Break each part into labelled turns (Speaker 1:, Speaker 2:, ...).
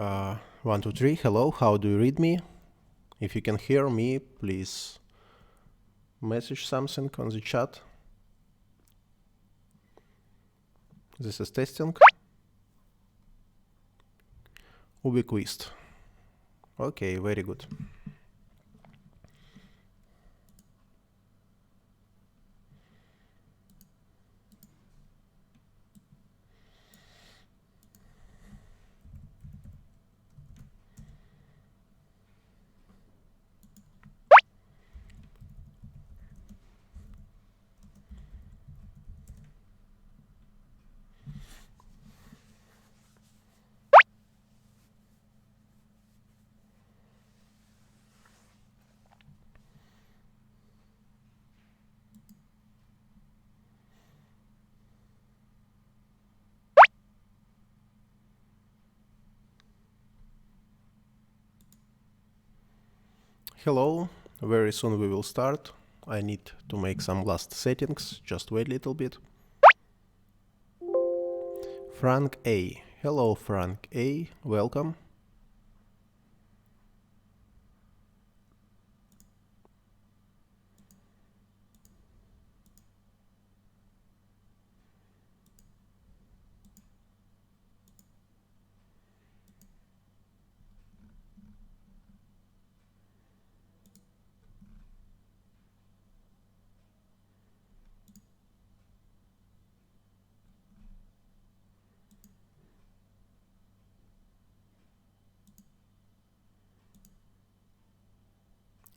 Speaker 1: 1, 2, 3. Hello, how do you read me? If you can hear me, please message something on the chat. This is testing. Ubiquist. Okay, very good. Hello, very soon we will start. I need to make some last settings, just wait a little bit. Frank A. Hello Frank A, welcome.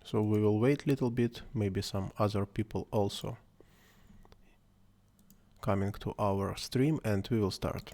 Speaker 1: So we will wait a little bit, maybe some other people also coming to our stream, and we will start.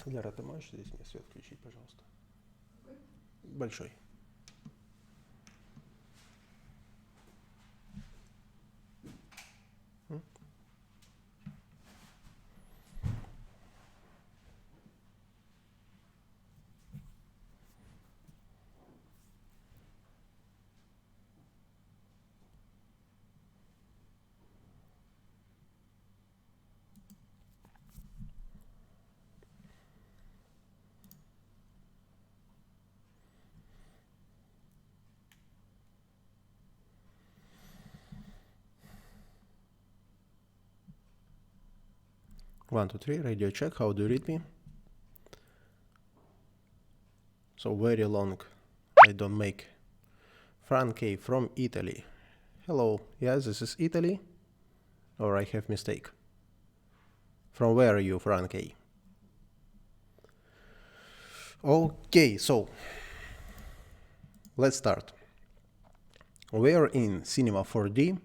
Speaker 1: Лера, ты можешь здесь мне свет включить, пожалуйста? Большой. One, two, three, radio check, how do you read me? So very long, I don't make. Frank A from Italy. Hello, yes, this is Italy? Or I have mistake? From where are you, Frank A? Okay, so let's start. We are in Cinema 4D.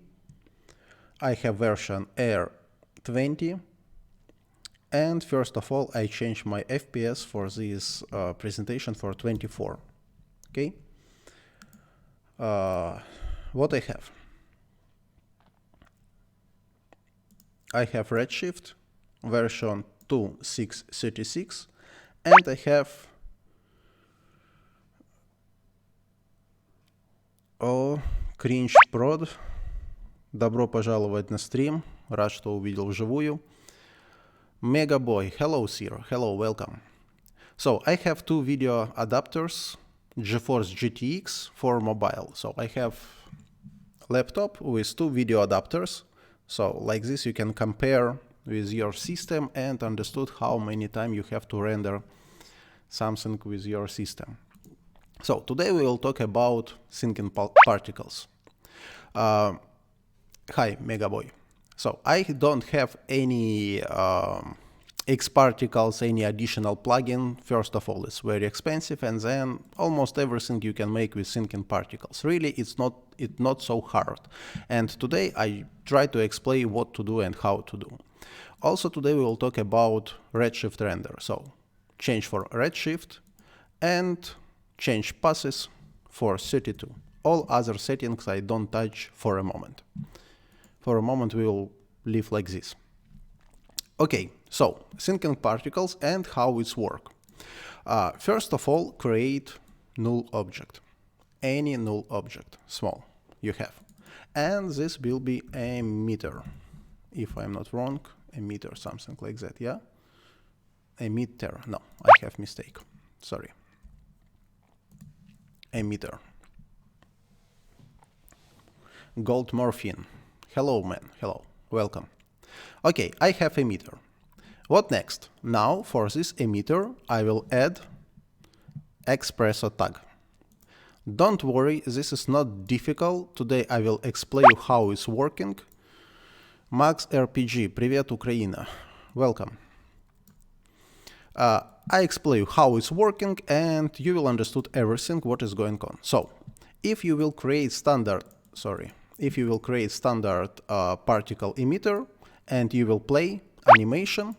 Speaker 1: I have version Air 20. And first of all, I changed my FPS for this presentation for 24. Okay. What I have? I have Redshift version 2.6.36, and I have Cringe Prod. Добро пожаловать на стрим. Рад, что увидел вживую. Mega Boy, hello Sir, hello, welcome. So I have two video adapters, GeForce GTX for mobile. So I have laptop with two video adapters. So like this you can compare with your system and understood how many time you have to render something with your system. So today we will talk about syncing particles. Hi, Megaboy. So I don't have any X particles, any additional plugin. First of all, it's very expensive, and then almost everything you can make with syncing particles. Really, it's not so hard. And today I try to explain what to do and how to do. Also today we will talk about Redshift render. So change for Redshift and change passes for 32. All other settings I don't touch for a moment. For a moment we will leave like this. Okay, so syncing particles and how it's work. First of all, create null object. Any null object, small, you have. And this will be a emitter. If I'm not wrong, emitter, something like that, yeah? Emitter, no, I have mistake, sorry. Emitter. Gold morphine. Hello, man, hello, welcome. Okay, I have emitter. What next? Now, for this emitter, I will add espresso tag. Don't worry, this is not difficult. Today I will explain you how it's working. Max RPG, привет, Ukraine. Welcome. I explain you how it's working and you will understand everything what is going on. So, if you will create standard particle emitter and you will play animation,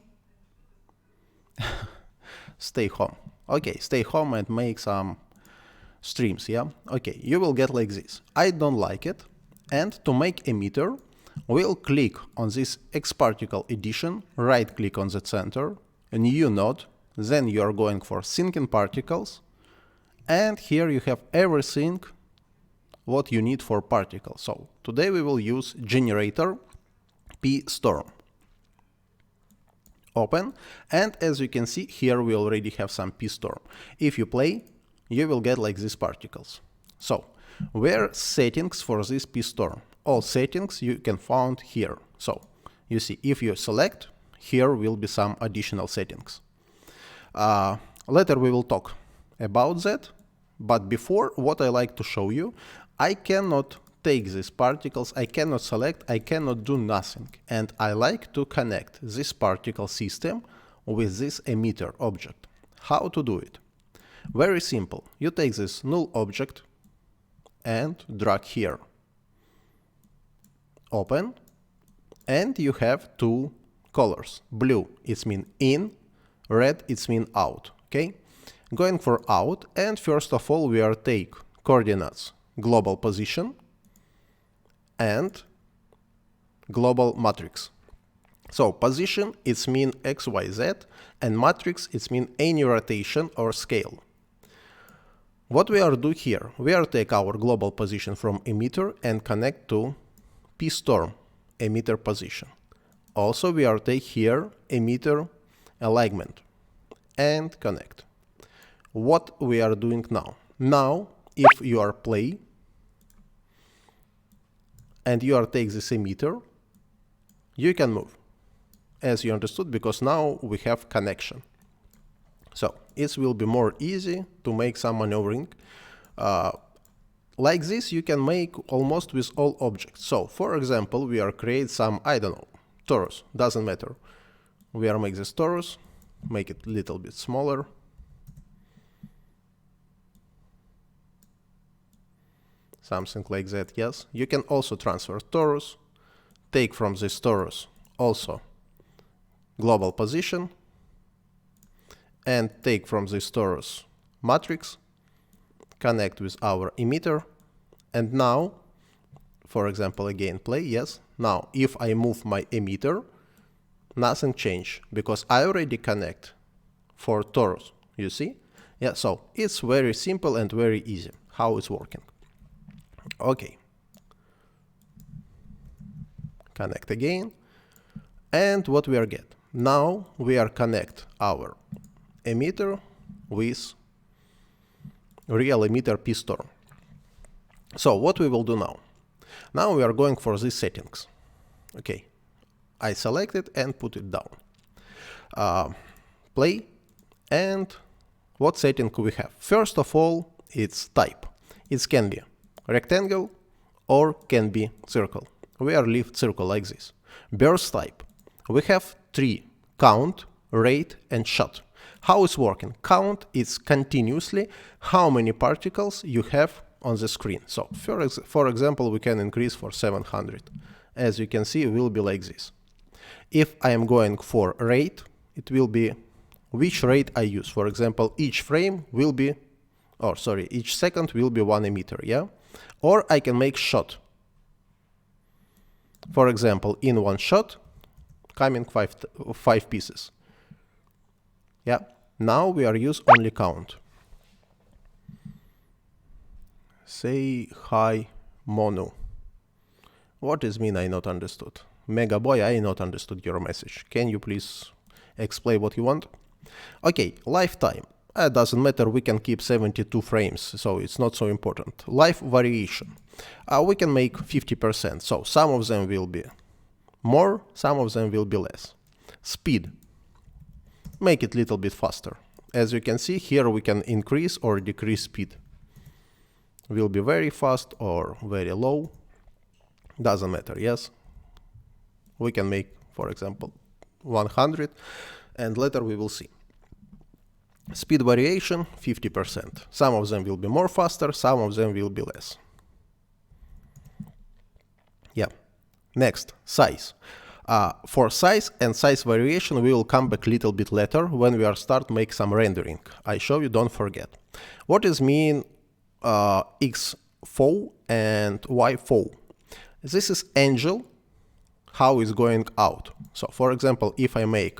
Speaker 1: stay home. Okay, stay home and make some streams, yeah? Okay, you will get like this. I don't like it. And to make emitter, we'll click on this X particle edition, right click on the center, a new node, then you are going for syncing particles, and here you have everything what you need for particles. So today we will use generator pstorm. Open, and as you can see here we already have some pstorm. If you play, you will get like these particles. So where settings for this pstorm? All settings you can find here. So you see, if you select, here will be some additional settings. Later we will talk about that, but before, what I like to show you, I cannot take these particles, I cannot select, I cannot do nothing, and I like to connect this particle system with this emitter object. How to do it? Very simple. You take this null object and drag here. Open, and you have two colors. Blue, it's mean in, red, it's mean out, okay? Going for out, and first of all, we are take coordinates, global position, and global matrix. So position, it's mean X, Y, Z, and matrix, it's mean any rotation or scale. What we are do here, we are take our global position from emitter and connect to pstorm emitter position. Also we are take here emitter alignment and connect. What we are doing now? Now, if you are play and you are take this emitter, you can move, as you understood, because now we have connection. So it will be more easy to make some maneuvering. Like this you can make almost with all objects. So for example, we are create some, I don't know, torus, doesn't matter. We are make this torus, make it a little bit smaller. Something like that, yes. You can also transfer torus, take from this torus also global position, and take from this torus matrix, connect with our emitter, and now, for example, again play, yes. Now, if I move my emitter, nothing change, because I already connect for torus, you see? Yeah, so it's very simple and very easy how it's working. Okay. Connect again. And what we are get? Now we are connect our emitter with real emitter pstorm. So what we will do now? Now we are going for these settings. Okay. I select it and put it down. Play, and what setting we have? First of all, it's type. It can be rectangle or can be circle. We are leave circle like this. Burst type. We have 3: count, rate, and shot. How it's working? Count is continuously how many particles you have on the screen. So for example, we can increase for 700. As you can see, it will be like this. If I am going for rate, it will be which rate I use. For example, each frame will be, each second will be 1 emitter, yeah? Or I can make shot. For example, in one shot, coming five pieces. Yeah, now we are use only count. Say hi, mono. What does mean I not understood? Mega boy, I not understood your message. Can you please explain what you want? Okay, lifetime. Doesn't matter, we can keep 72 frames, so it's not so important. Life variation. We can make 50%, so some of them will be more, some of them will be less. Speed. Make it a little bit faster. As you can see, here we can increase or decrease speed. Will be very fast or very low. Doesn't matter, yes? We can make, for example, 100, and later we will see. Speed variation, 50%. Some of them will be more faster, some of them will be less. Yeah. Next, size. For size and size variation, we will come back a little bit later when we are start make some rendering. I show you, don't forget. What does mean X fo and Y fo? This is angle, how it's going out. So for example, if I make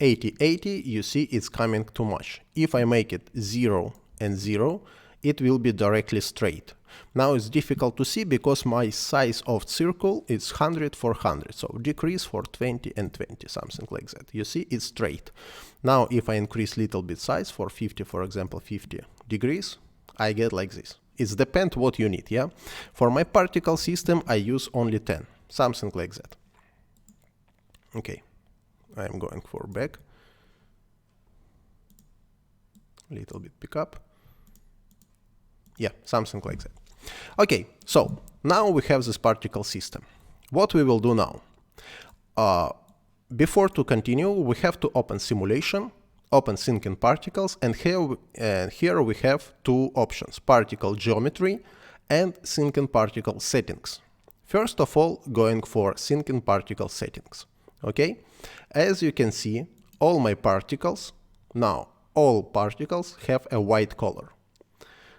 Speaker 1: 80-80, you see it's coming too much. If I make it 0 and 0, it will be directly straight. Now it's difficult to see because my size of circle is 100 for 100. So decrease for 20 and 20, something like that. You see it's straight. Now if I increase little bit size for 50, for example, 50 degrees, I get like this. It depends what you need, yeah? For my particle system, I use only 10, something like that. Okay. I'm going for back. Little bit pick up. Yeah, something like that. Okay, so now we have this particle system. What we will do now? Before to continue, we have to open simulation, open syncing particles, and here we have two options: particle geometry and syncing particle settings. First of all, going for syncing particle settings. Okay, as you can see, all my particles, now all particles have a white color.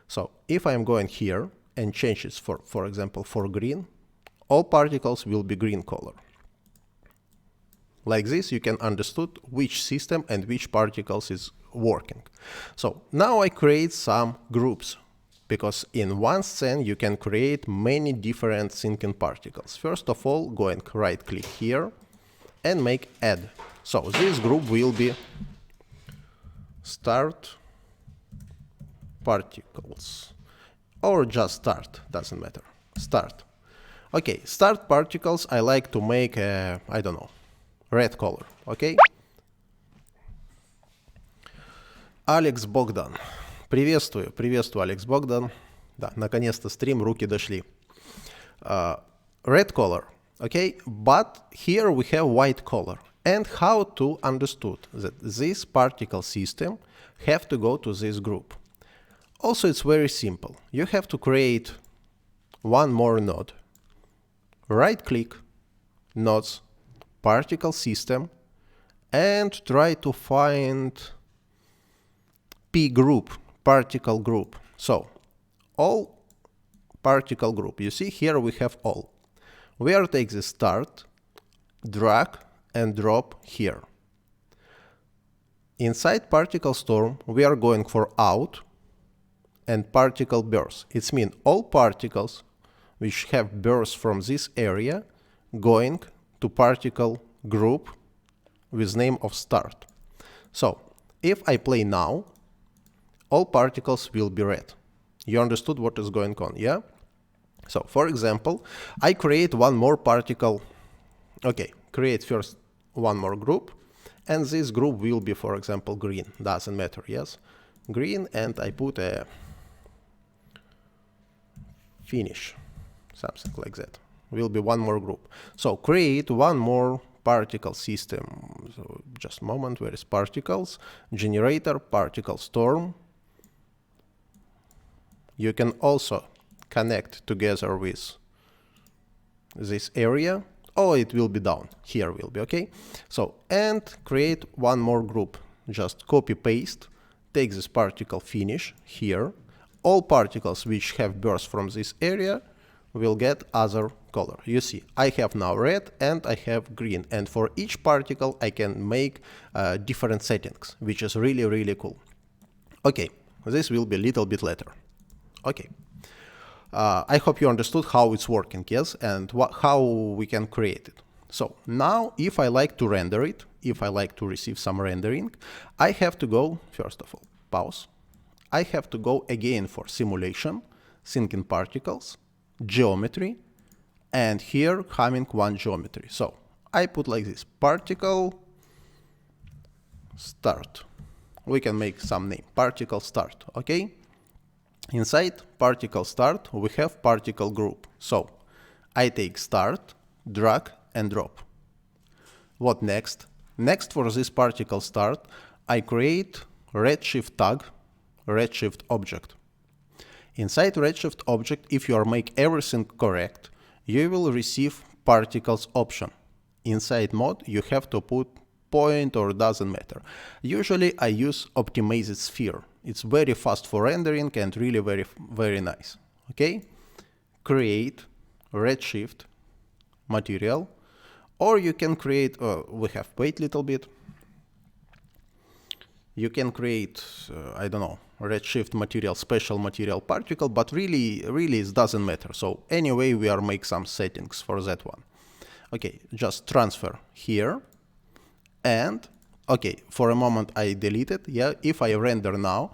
Speaker 1: So if I'm going here and change it for example, for green, all particles will be green color. Like this, you can understood which system and which particles is working. So now I create some groups, because in one scene you can create many different syncing particles. First of all, going right click here and make add. So this group will be start particles, or just start, doesn't matter, start. Okay, start particles, I like to make a, I don't know, red color, okay? Алекс Богдан. Приветствую, Алекс Богдан. Да, наконец-то стрим, руки дошли. Red color, okay? But here we have white color. And how to understood that this particle system have to go to this group. Also, it's very simple. You have to create one more node. Right click, nodes, particle system, and try to find P group, particle group. So, all particle group. You see here we have all. We are take the start, drag, and drop here. Inside particle storm, we are going for out and particle burst. It means all particles which have burst from this area going to particle group with name of start. So if I play now, all particles will be red. You understood what is going on, yeah? So for example, I create one more particle. Okay, create first one more group, and this group will be, for example, green. Doesn't matter, yes? green, and I put a finish, something like that. Will be one more group. So create one more particle system. So just a moment, where is particles? Generator, particle storm. You can also connect together with this area. Oh, it will be down. Here will be, okay? So, and create one more group. Just copy paste, take this particle finish here. All particles which have burst from this area will get other color. You see, I have now red and I have green. And for each particle, I can make different settings, which is really, really cool. Okay, this will be a little bit later. Okay. I hope you understood how it's working, yes, and how we can create it. So now, if I like to render it, if I like to receive some rendering, I have to go, first of all, pause. I have to go again for simulation, syncing particles, geometry, and here having one geometry. So I put like this, particle start. We can make some name, particle start, okay? Inside particle start, we have particle group. So I take start, drag and drop. What next? Next, for this particle start, I create Redshift tag, Redshift object. Inside Redshift object, if you make everything correct, you will receive particles option. Inside mode, you have to put point or doesn't matter. Usually I use optimized sphere. It's very fast for rendering and really very nice. Okay? Create Redshift material, or you can create, we have wait a little bit. You can create, I don't know, Redshift material, special material particle, but really it doesn't matter. So anyway, we are make some settings for that one. Okay, just transfer here. And okay, for a moment I delete it. Yeah, if I render now,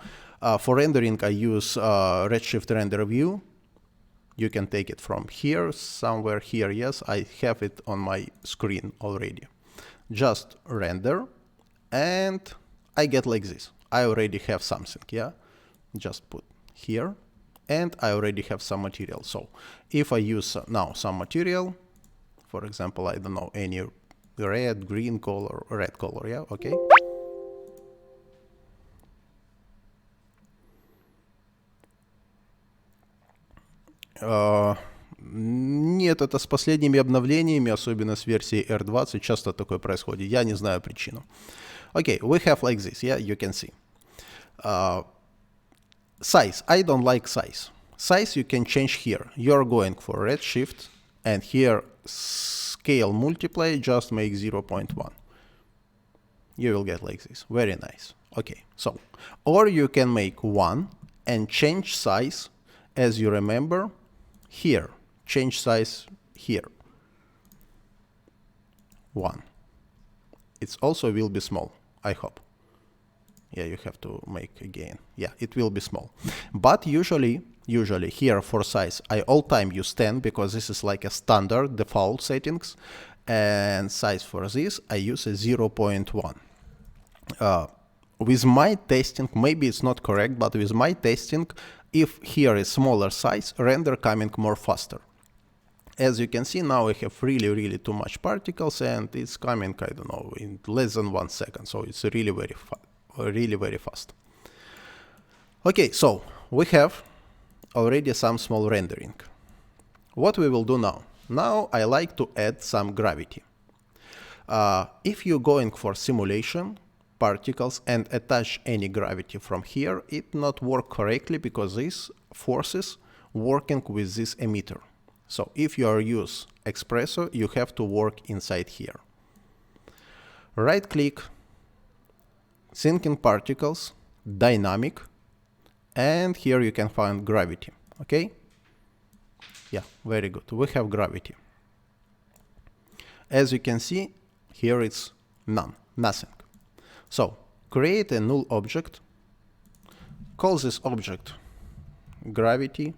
Speaker 1: for rendering I use Redshift render view. You can take it from here, somewhere here. Yes, I have it on my screen already. Just render, and I get like this. I already have something. Yeah, just put here, and I already have some material. So if I use now some material, for example, I don't know, any red, green color, red color, yeah, okay. Нет, это с последними обновлениями, особенно с версией R20, часто такое происходит. Я не знаю причину. Okay, we have like this, yeah, you can see. Size, I don't like size. Size you can change here. You're going for Redshift, and here scale multiply, just make 0.1. You will get like this. Very nice. Okay, so, or you can make 1 and change size, as you remember, here. Change size here. 1. It also will be small, I hope. Yeah, you have to make again. Yeah, it will be small. But usually here for size, I all time use 10 because this is like a standard default settings. And size for this, I use a 0.1. With my testing, maybe it's not correct, but with my testing, if here is smaller size, render coming more faster. As you can see, now I have really too much particles, and it's coming, I don't know, in less than 1 second. So it's really very fast. Okay, so we have already some small rendering. What we will do now? Now I like to add some gravity. If you're going for simulation, particles, and attach any gravity from here, it not work correctly because these forces working with this emitter. So if you are use Espresso, you have to work inside here. Right click, syncing particles, dynamic, and here you can find gravity. Okay? Yeah, very good. We have gravity. As you can see, here it's nothing. So create a null object, call this object gravity,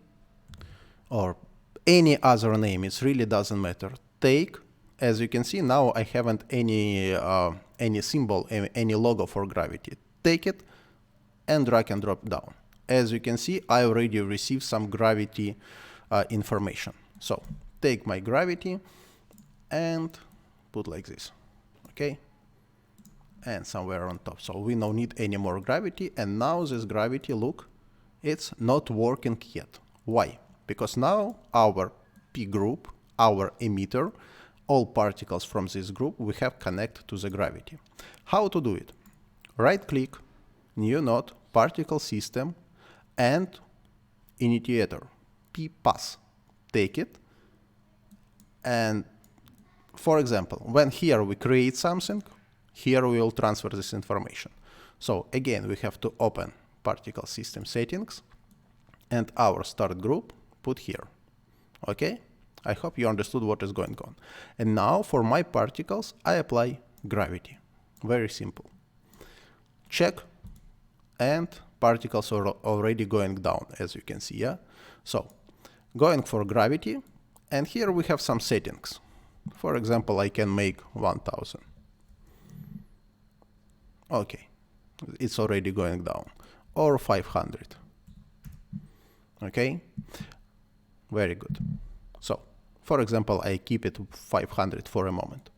Speaker 1: or any other name, it really doesn't matter. Take, as you can see, now I haven't any symbol, any logo for gravity. Take it, and drag and drop down. As you can see, I already received some gravity information. So take my gravity and put like this, okay? And somewhere on top. So we don't need any more gravity. And now this gravity, look, it's not working yet. Why? Because now our P group, our emitter, all particles from this group, we have connected to the gravity. How to do it? Right click, new node, particle system, and initiator, P pass. Take it. And for example, when here we create something, here we will transfer this information. So again, we have to open particle system settings and our start group put here. Okay? I hope you understood what is going on. And now for my particles, I apply gravity. Very simple. Check, and particles are already going down, as you can see, yeah? So going for gravity, and here we have some settings. For example, I can make 1000. Okay, it's already going down. Or 500. Okay, very good. So, for example, I keep it 500 for a moment.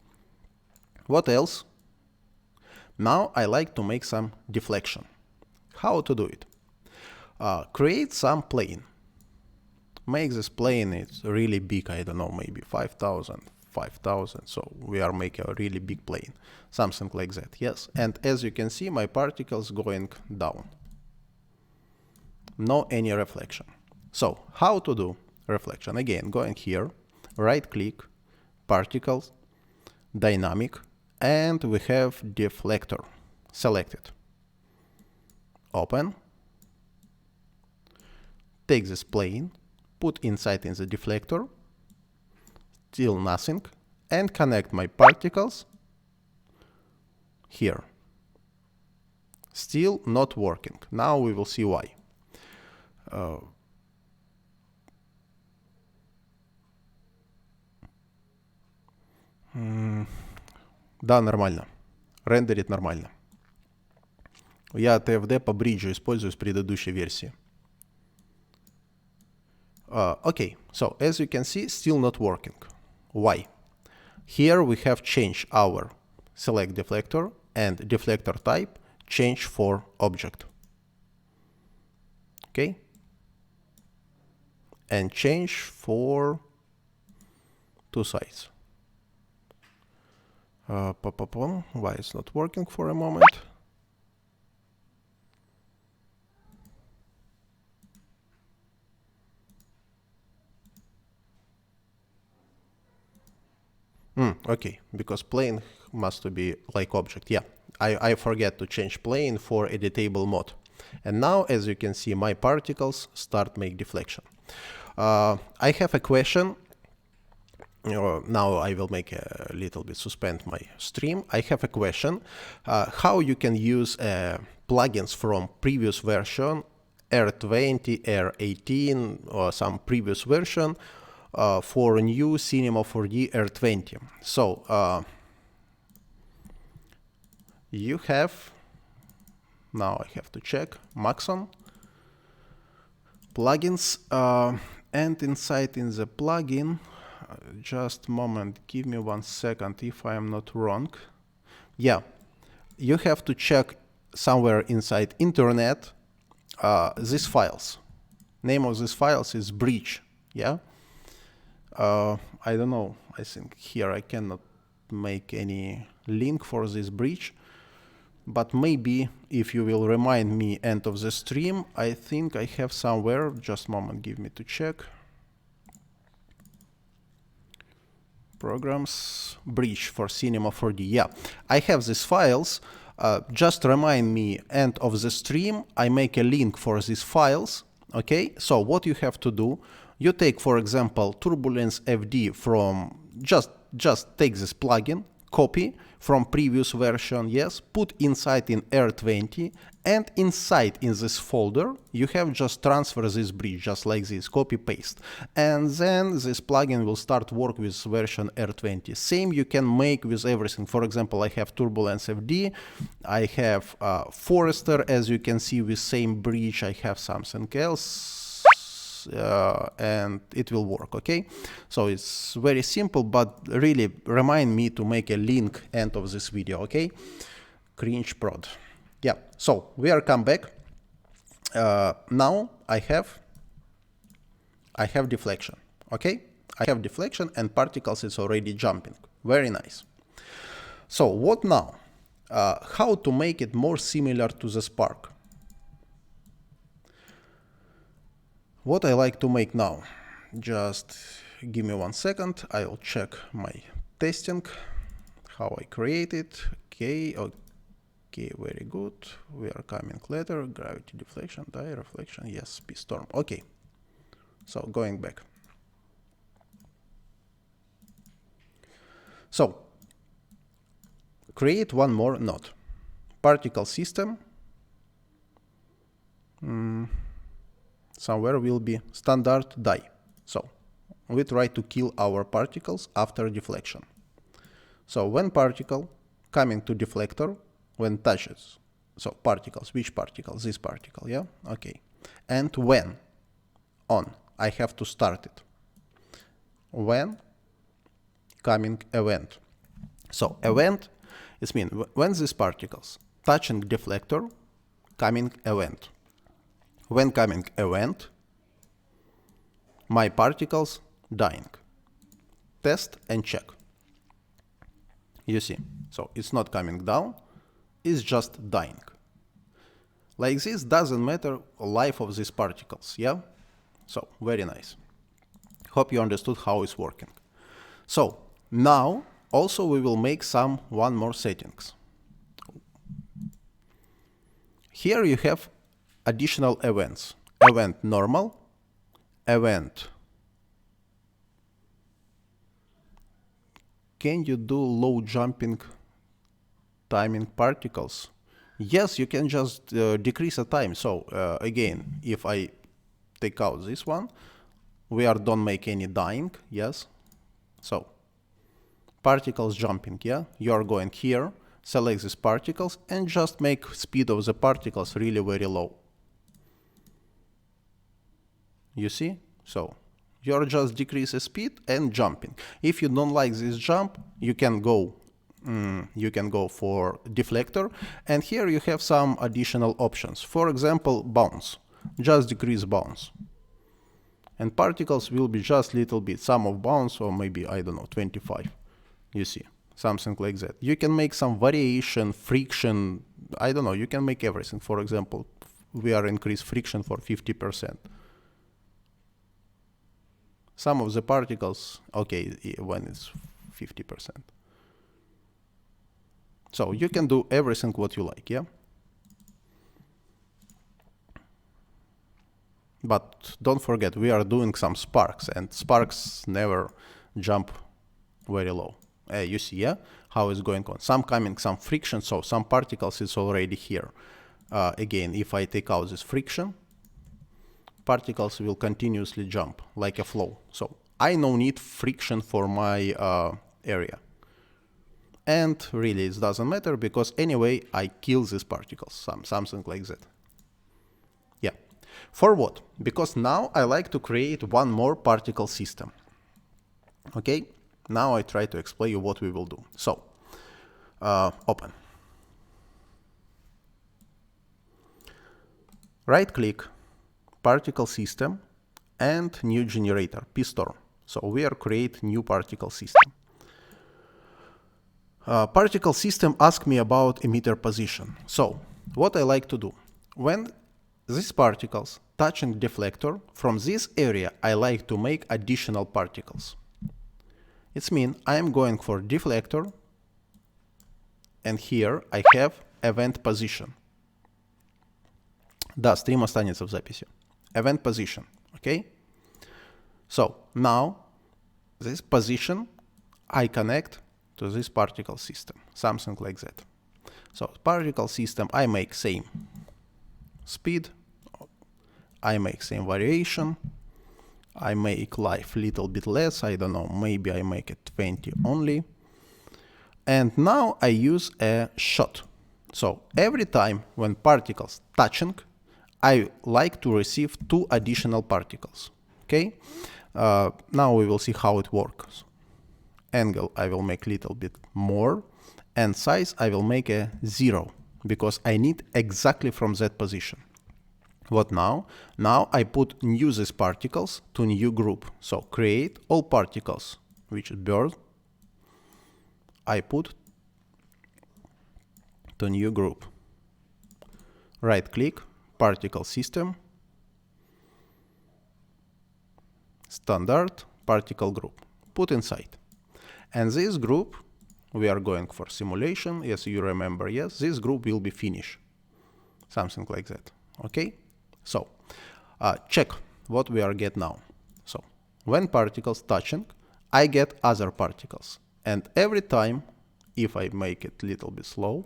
Speaker 1: What else? Now I like to make some deflection. How to do it? Create some plane. Make this plane, it's really big, I don't know, maybe 5,000. So we are making a really big plane, something like that, yes. And as you can see, my particles going down. No any reflection. So how to do reflection? Again, going here, right click, particles, dynamic, and we have deflector selected. Open. Take this plane, put inside in the deflector, still nothing, and connect my particles here. Still not working. Now we will see why. Да, нормально. Рендерит нормально. Я TFD по бриджу использую с предыдущей версии. Okay, so as you can see, still not working. Why? Here we have changed our select deflector and deflector type change for object. Okay? And change for two sides. Why it's not working for a moment? Okay, because plane must be like object. Yeah, I forget to change plane for editable mode. And now, as you can see, my particles start make deflection. I have a question. Now I will make a little bit suspend my stream. I have a question. How you can use plugins from previous version, R20, R18, or some previous version for new Cinema 4D R20. So you have, now I have to check, Maxon, plugins, and inside in the plugin, just a moment, give me 1 second if I am not wrong. Yeah, you have to check somewhere inside internet these files. Name of these files is bridge, yeah? I don't know, I think here I cannot make any link for this bridge, but maybe if you will remind me end of the stream, I think I have somewhere, just a moment, give me to check. Programs, bridge for Cinema 4D, yeah. I have these files, just remind me end of the stream, I make a link for these files, okay? So what you have to do, you take, for example, Turbulence FD from, just take this plugin, copy from previous version, yes, put inside in R20, and inside in this folder you have just transfer this bridge just like this, copy paste, and then this plugin will start work with version R20. Same you can make with everything. For example, I have Turbulence FD, I have Forester, as you can see, with same bridge. I have something else, and it will work. Okay, so it's very simple, but really remind me to make a link end of this video. Okay, cringe prod. Yeah, so we are come back. Now I have deflection. Okay, I have deflection and particles is already jumping. Very nice. So what now? How to make it more similar to the Spark? What I like to make now, just give me 1 second, I'll check my testing, how I create it. Okay, very good. We are coming later. Gravity deflection, die reflection, yes, P-storm. Okay, so going back. So, create one more node. Particle system. Somewhere will be standard die. So we try to kill our particles after deflection. So when particle coming to deflector, when touches, so particles, which particle? This particle, yeah? Okay. And when on, I have to start it. When coming event. So event, it means when these particles touching deflector, coming event. When coming event, my particles dying. Test and check. You see, so it's not coming down, it's just dying. Like this doesn't matter life of these particles, yeah? So, very nice. Hope you understood how it's working. So, now also we will make one more settings. Here you have additional events. Event normal, event. Can you do low jumping timing particles? Yes, you can just decrease the time. So again, if I take out this one, we don't make any dying, yes. So particles jumping, yeah. You're going here, select these particles and just make speed of the particles really very low. You see? So you're just decrease the speed and jumping. If you don't like this jump, you can go for deflector, and here you have some additional options. For example, bounce. Just decrease bounce. And particles will be just little bit, some of bounce, or maybe, I don't know, 25. You see, something like that. You can make some variation, friction, I don't know, you can make everything. For example, we are increase friction for 50%. Some of the particles, okay, when it's 50%. So you can do everything what you like, yeah? But don't forget, we are doing some sparks, and sparks never jump very low. You see, yeah, how it's going on. Some coming, some friction, so some particles is already here. Again, if I take out this friction, particles will continuously jump like a flow. So I no need friction for my area. And really it doesn't matter because anyway I kill these particles, something like that. Yeah. For what? Because now I like to create one more particle system. Okay, now I try to explain you what we will do. So, open. Right click, particle system, and new generator, P-storm. So we are create new particle system. Particle system asks me about emitter position. So what I like to do, when these particles touching deflector, from this area I like to make additional particles. It means I am going for deflector, and here I have event position. Да, стрим останется в записи. Event position, okay? So now this position I connect to this particle system, something like that. So particle system, I make same speed, I make same variation, I make life little bit less, I don't know, maybe I make it 20 only. And now I use a shot. So every time when particles touching, I like to receive 2 additional particles. Okay. Now we will see how it works. Angle I will make little bit more, and size I will make a 0 because I need exactly from that position. What now? Now I put new these particles to new group. So create all particles, which is bird. I put to new group. Right click, particle system, standard particle group, put inside. And this group, we are going for simulation. Yes, you remember, yes, this group will be finished. Something like that. Okay. So check what we are get now. So when particles touching, I get other particles. And every time, if I make it a little bit slow,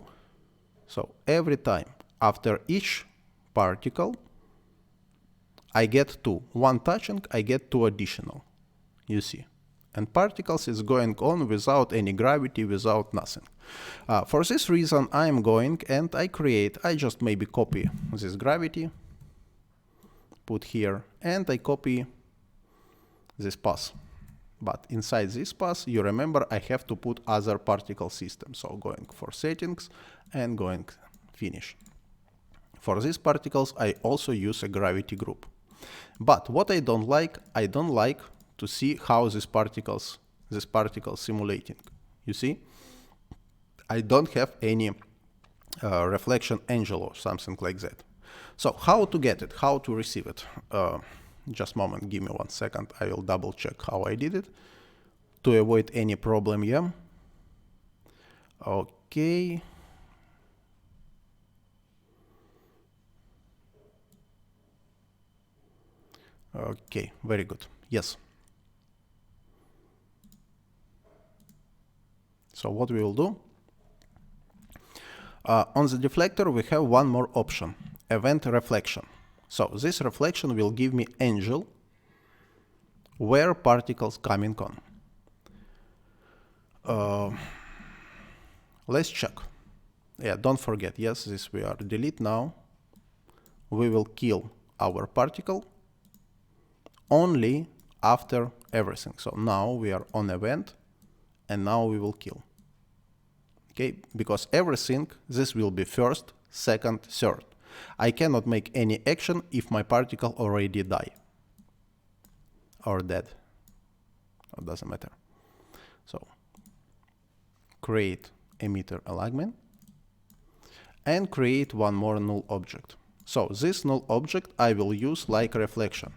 Speaker 1: so every time after each particle, I get 2. One touching, I get 2 additional. You see. And particles is going on without any gravity, without nothing. For this reason, I am going and I just maybe copy this gravity, put here, and I copy this path. But inside this path, you remember I have to put other particle system. So going for settings and going finish. For these particles, I also use a gravity group. But what I don't like to see how these particles simulating. You see, I don't have any reflection angle or something like that. So how to get it, how to receive it? Just a moment, give me 1 second. I will double check how I did it to avoid any problem here. Okay. Okay, very good. Yes. So what we will do? On the deflector, we have one more option, event reflection. So this reflection will give me angle where particles coming on. Let's check. Yeah, don't forget. Yes, this we are delete now. We will kill our particle only after everything. So now we are on event and now we will kill. Okay, because everything, this will be first, second, third. I cannot make any action if my particle already die or dead. It doesn't matter. So create emitter alignment and create one more null object. So this null object I will use like reflection.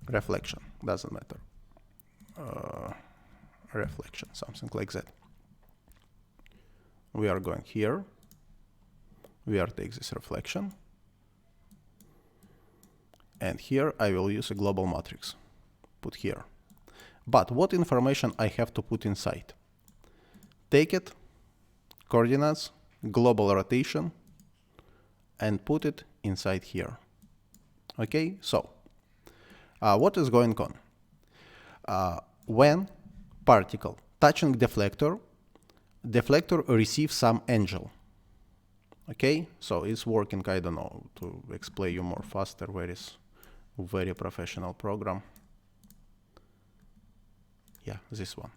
Speaker 1: Reflection, doesn't matter. Reflection, something like that. We are going here. We are take this reflection. And here I will use a global matrix. Put here. But what information I have to put inside? Take it, coordinates, global rotation, and put it inside here. Okay, so what is going on? When particle touching deflector, deflector receives some angle. Okay, so it's working, I don't know, to explain you more faster, where is very professional program. Yeah, this one.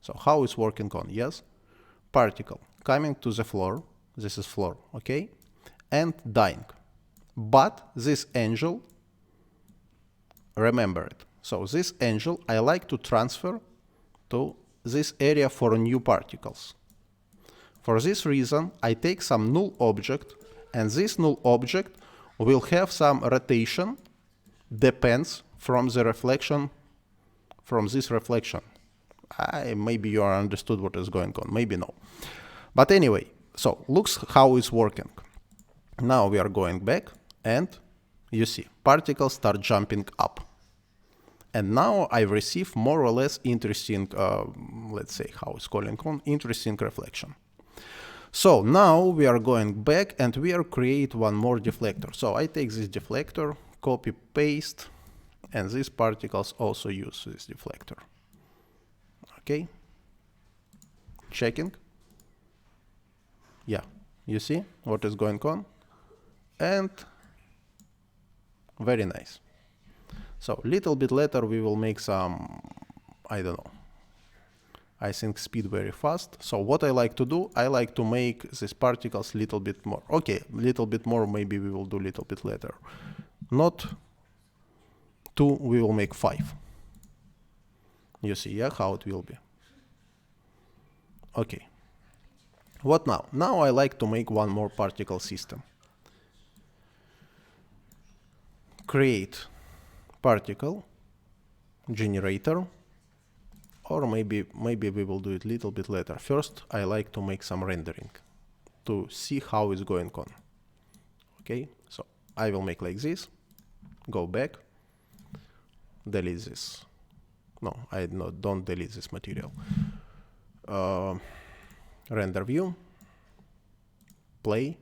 Speaker 1: So how it's working on? Yes, particle coming to the floor, this is floor, okay, and dying. But this angle, remember it. So this angle I like to transfer to this area for new particles. For this reason, I take some null object, and this null object will have some rotation, depends from the reflection, from this reflection. Maybe you are understood what is going on, maybe no. But anyway, so looks how it's working. Now we are going back, and you see, particles start jumping up. And now I receive more or less interesting, let's say how it's calling on, interesting reflection. So now we are going back and we are create one more deflector. So I take this deflector, copy, paste, and these particles also use this deflector. Okay. Checking. Yeah, you see what is going on? And very nice. So little bit later we will make some, I don't know, I think speed very fast. So what I like to do, I like to make these particles little bit more. Okay, little bit more, maybe we will do little bit later. Not 2, we will make 5. You see, yeah, how it will be. Okay. What now? Now I like to make one more particle system. Create particle generator, or maybe we will do it a little bit later. First, I like to make some rendering to see how it's going on. Okay, so I will make like this, go back, delete this. No, don't delete this material. Render view, play,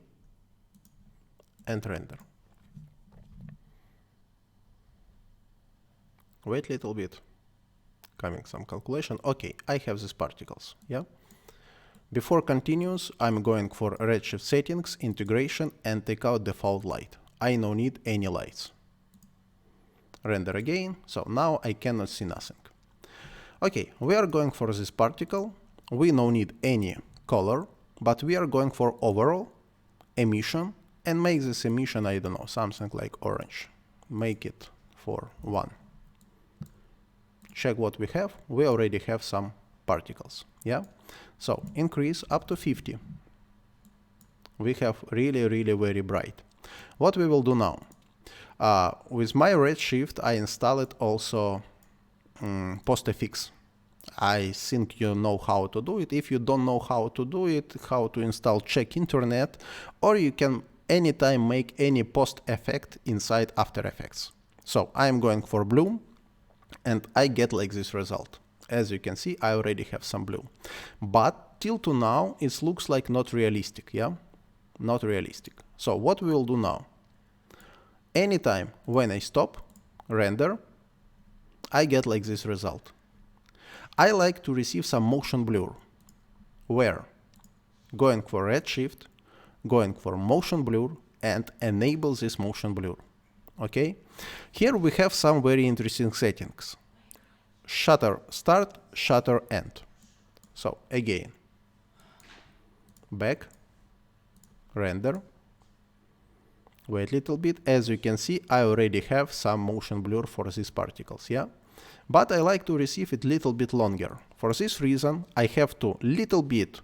Speaker 1: and render. Wait a little bit. Coming some calculation. Okay, I have these particles. Yeah. Before continues, I'm going for Redshift settings, integration, and take out default light. I no need any lights. Render again. So now I cannot see nothing. Okay, we are going for this particle. We no need any color, but we are going for overall emission and make this emission, I don't know, something like orange. Make it for 1. Check what we have. We already have some particles. Yeah. So increase up to 50. We have really very bright. What we will do now? With my Redshift, I installed also PostFX. I think you know how to do it. If you don't know how to do it, how to install, check internet, or you can anytime make any post effect inside After Effects. So I'm going for blue. And I get like this result. As you can see, I already have some blue. But till to now, it looks like not realistic, yeah? Not realistic. So what we will do now? Anytime when I stop, render, I get like this result. I like to receive some motion blur. Where? Going for Redshift, going for motion blur, and enable this motion blur. Okay, here we have some very interesting settings. Shutter start, shutter end. So again, back, render, wait a little bit. As you can see, I already have some motion blur for these particles, yeah? But I like to receive it little bit longer. For this reason, I have to little bit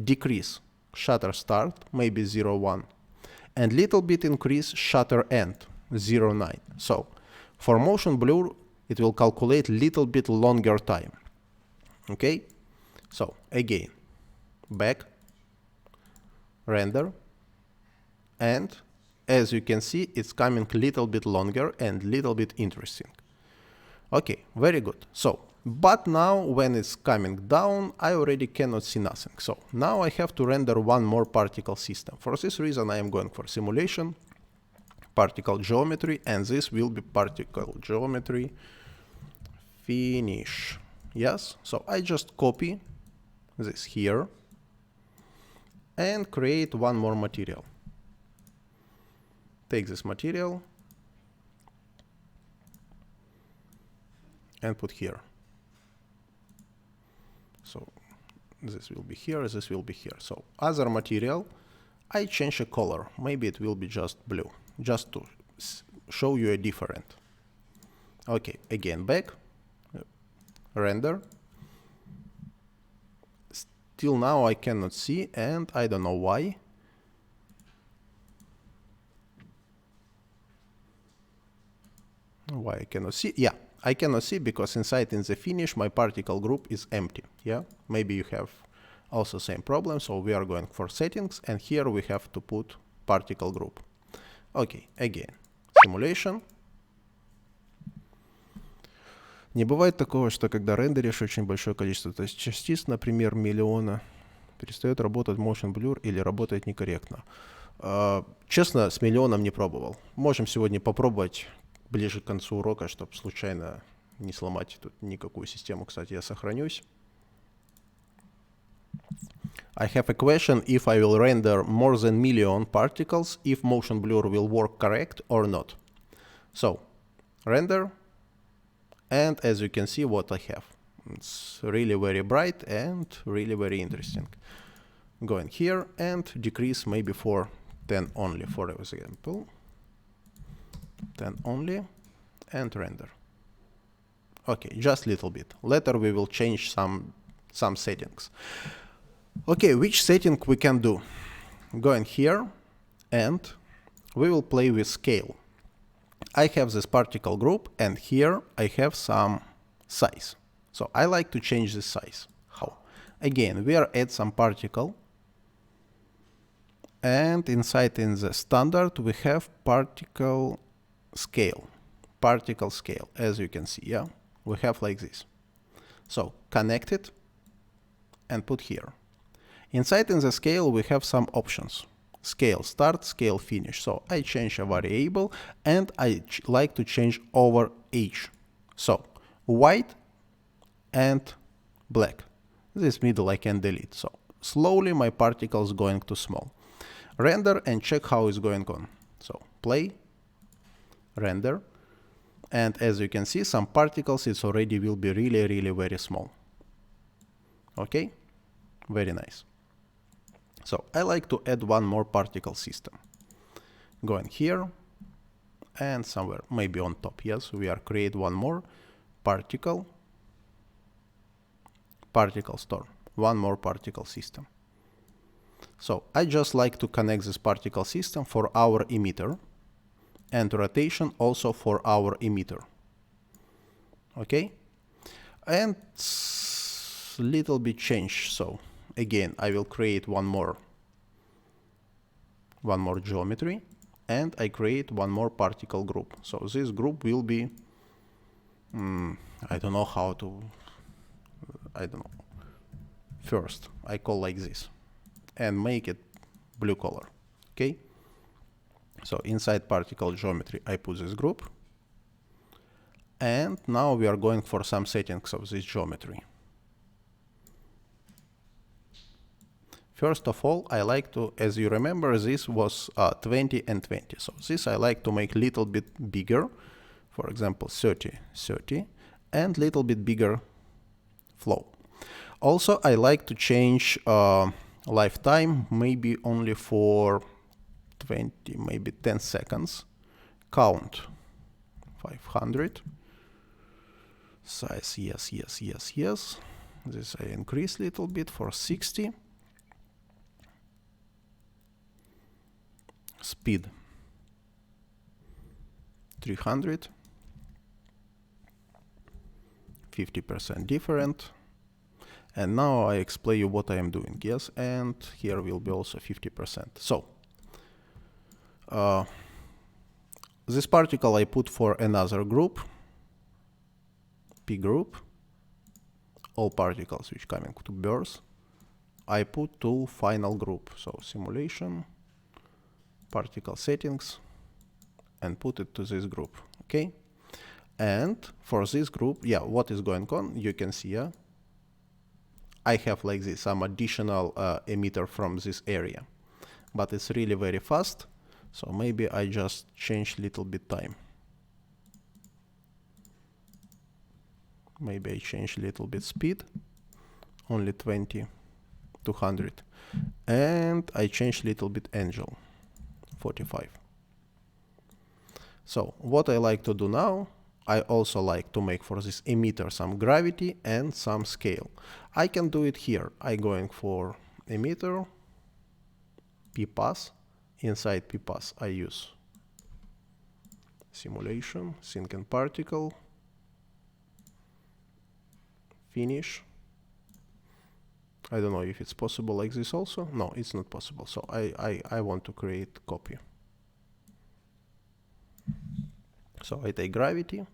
Speaker 1: decrease shutter start, maybe 0.1, and little bit increase shutter end, 0.9. So for motion blur, it will calculate little bit longer time. Okay, so again, back, render, and as you can see, it's coming little bit longer and little bit interesting. Okay, very good. So, but now when it's coming down, I already cannot see nothing. So now I have to render one more particle system. For this reason, I am going for simulation, particle geometry, and this will be particle geometry finish. Yes, so I just copy this here and create one more material. Take this material and put here. So this will be here, this will be here. So other material, I change a color. Maybe it will be just blue, just to show you a different. Okay, again, back, render. Still now I cannot see, and I don't know why. Why I cannot see? Yeah, I cannot see because inside in the finish my particle group is empty. Yeah, maybe you have also same problem. So we are going for settings, and here we have to put particle group. Okay, again, simulation. Не бывает такого, что когда рендеришь очень большое количество частиц, например, миллиона, перестает работать motion blur или работает некорректно. Честно, с миллионом не пробовал. Можем сегодня попробовать ближе к концу урока, чтобы случайно не сломать тут никакую систему. Кстати, я сохранюсь. I have a question if I will render more than million particles, if motion blur will work correct or not. So, render, and as you can see what I have. It's really very bright and really very interesting. Go in here and decrease maybe for 10 only, for example. 10 only, and render. Okay, just a little bit. Later we will change some settings. Okay, which setting we can do? Go in here, and we will play with scale. I have this particle group, and here I have some size. So I like to change the size. How? Again, we are add some particle, and inside in the standard we have particle scale. Particle scale, as you can see, yeah? We have like this. So connect it and put here. Inside in the scale we have some options. Scale start, scale finish. So I change a variable and I like to change over H. So white and black. This middle I can delete. So slowly my particle is going to small. Render and check how it's going on. So play, render, and as you can see some particles it's already will be really very small. Okay, very nice. So I like to add one more particle system. Go in here and somewhere, maybe on top, yes, we are create one more particle store, one more particle system. So I just like to connect this particle system for our emitter and rotation also for our emitter. Okay, and little bit change. So again, I will create one more geometry, and I create one more particle group. So this group will be, I don't know how to, I don't know. First, I call like this, and make it blue color. Okay. So inside particle geometry, I put this group, and now we are going for some settings of this geometry. First of all, I like to, as you remember, this was 20 and 20. So this I like to make little bit bigger, for example, 30, 30, and little bit bigger flow. Also, I like to change lifetime, maybe only for 20, maybe 10 seconds. Count 500. Size, yes, yes, yes, yes. This I increase a little bit for 60. Speed 300. 50% different. And now I explain you what I am doing. Yes, and here will be also 50%. So this particle I put for another group, P group. All particles which coming to birth, I put to final group. So simulation, particle settings, and put it to this group. Okay. And for this group, yeah, what is going on? You can see, yeah, I have like this some additional emitter from this area, but it's really very fast. So maybe I just change little bit time. Maybe I change little bit speed, only 20, 200, and I change little bit angle, 45. So what I like to do now, I also like to make for this emitter some gravity and some scale. I can do it here. I going for emitter, P-pass. Inside P-pass I use simulation, sync and particle, finish. I don't know if it's possible like this also. No, it's not possible. So I want to create copy. So I take gravity,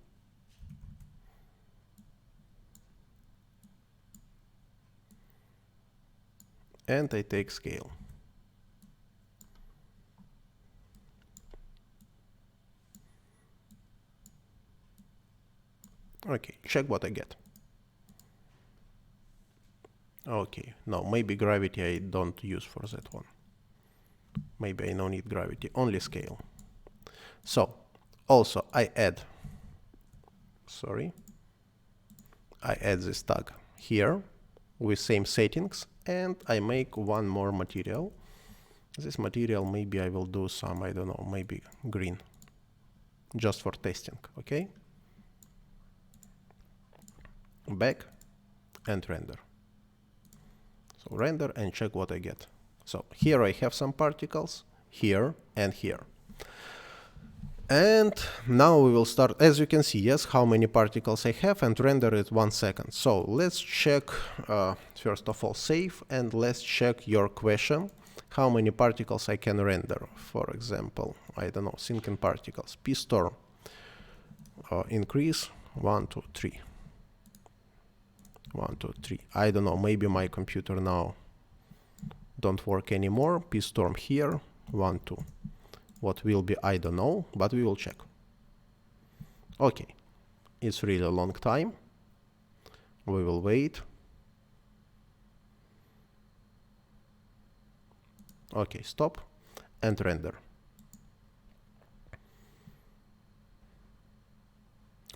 Speaker 1: and I take scale. Okay, check what I get. Okay, no, maybe gravity I don't use for that one. Maybe I don't need gravity, only scale. So, also I add this tag here with same settings, and I make one more material. This material, maybe I will do some, I don't know, maybe green, just for testing, okay? Back and render. So render and check what I get. So here I have some particles, here and here. And now we will start, as you can see, yes, how many particles I have, and render it 1 second. So let's check, first of all, save, and let's check your question, how many particles I can render. For example, I don't know, sinking particles, p-storm, increase, 1, 2, 3. 1, 2, 3. I don't know, maybe my computer now don't work anymore. p-storm here, 1, 2. What will be, I don't know, but we will check. Okay, it's really a long time. We will wait. Okay, stop and render.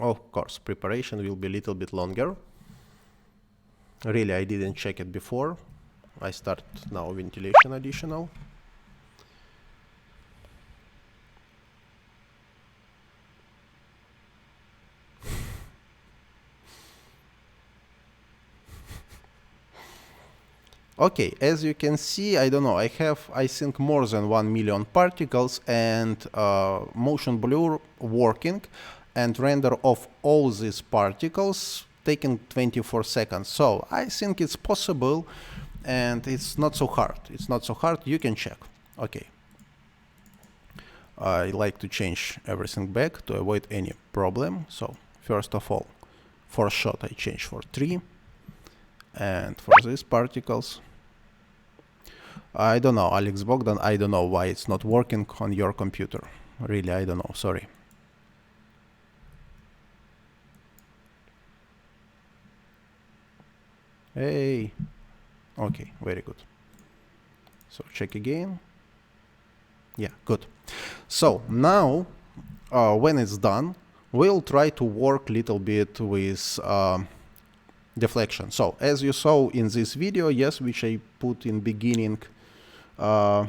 Speaker 1: Of course, preparation will be a little bit longer. Really, I didn't check it before. I start now ventilation additional. Okay, as you can see, I don't know, I have, I think, more than 1 million particles, and motion blur working, and render of all these particles taking 24 seconds. So I think it's possible, and it's not so hard. It's not so hard, you can check. Okay. I like to change everything back to avoid any problem. So first of all, for shot I change for 3. And for these particles, I don't know, Alex Bogdan, I don't know why it's not working on your computer. Really, I don't know, sorry. Hey, okay, very good. So check again. Yeah, good. So now, when it's done, we'll try to work a little bit with deflection. So as you saw in this video, yes, which I put in beginning, I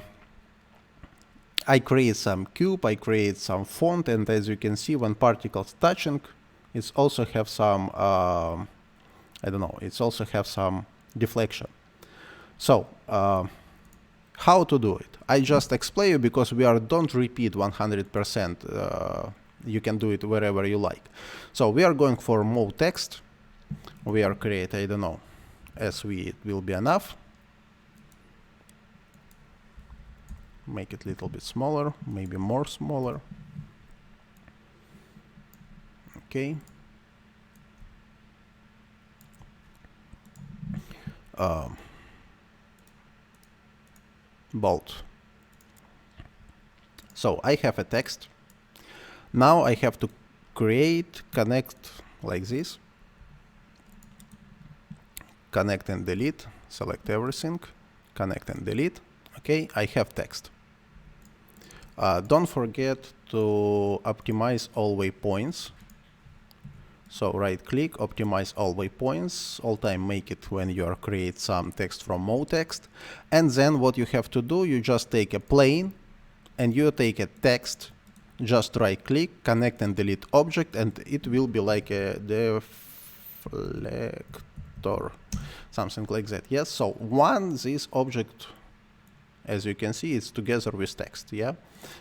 Speaker 1: create some cube, I create some font, and as you can see, when particles touching, it's also have some, I don't know, it's also have some deflection. So how to do it? I just explain you because we are don't repeat 100%. You can do it wherever you like. So we are going for mode text. We are create, I don't know, SV, it will be enough. Make it a little bit smaller, maybe more smaller. Okay. Bold. So I have a text. Now I have to create, connect like this. Connect and delete, select everything, connect and delete. Okay, I have text. Don't forget to optimize all waypoints. So right click, optimize all waypoints, all time make it when you are create some text from mode text. And then what you have to do, you just take a plane and you take a text, just right click, connect and delete object, and it will be like a deflector, something like that. Yes, so one, this object, as you can see, it's together with text, yeah?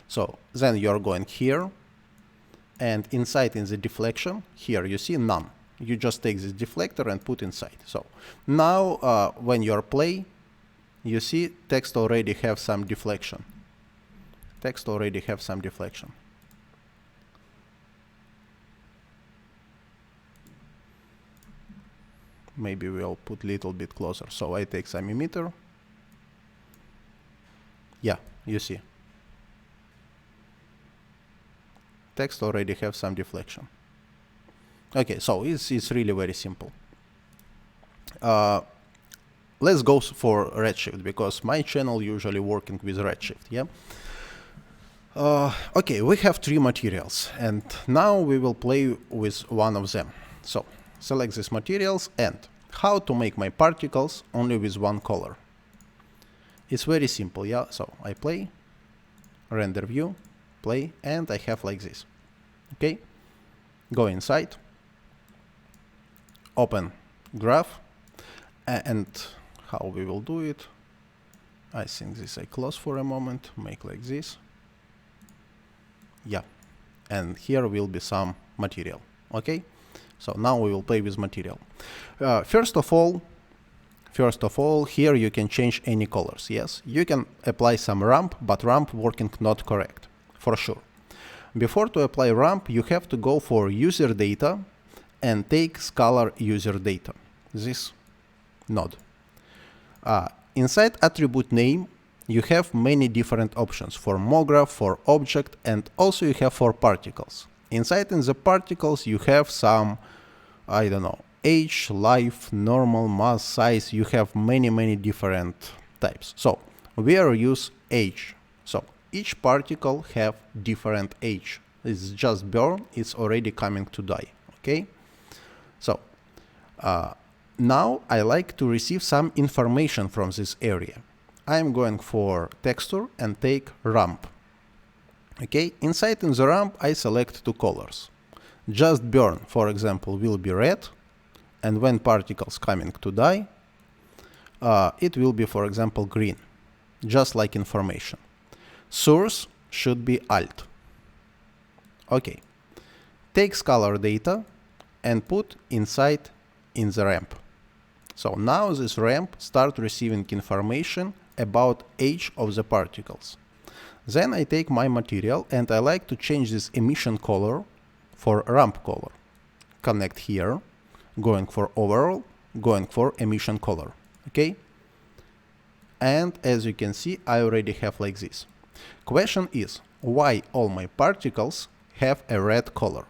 Speaker 1: So then you're going here, and inside in the deflection, here you see none. You just take this deflector and put inside. So now when you're play, you see text already have some deflection. Text already have some deflection. Maybe we'll put a little bit closer. So I take some emitter, Yeah, you see. Text already have some deflection. Okay, so it's really very simple. Let's go for Redshift, because my channel usually working with Redshift, yeah? Okay, we have 3 materials, and now we will play with one of them. So, select these materials, and how to make my particles only with one color. It's very simple, yeah? So, I play, render view, play, and I have like this. Okay? Go inside, open graph, and how we will do it, I think this I close for a moment, make like this. Yeah, and here will be some material. Okay, so now we will play with material. First of all, here you can change any colors. Yes, you can apply some ramp, but ramp working not correct, for sure. Before to apply ramp, you have to go for user data and take scalar user data, this node. Inside attribute name, you have many different options for MoGraph, for object, and also you have for particles. Inside in the particles, you have some, I don't know, age, life, normal, mass, size. You have many different types. So we are use age. So each particle have different age. It's just born, it's already coming to die. Okay. So now I like to receive some information from this area. I'm going for texture and take ramp. Okay, inside in the ramp I select 2 colors. Just burn, for example, will be red, and when particles coming to die, it will be, for example, green, just like information. Source should be alt. Okay, take scalar data and put inside in the ramp. So now this ramp start receiving information about age of the particles. Then I take my material and I like to change this emission color for ramp color. Connect here, going for overall, going for emission color. Okay? And as you can see, I already have like this. Question is, why all my particles have a red color?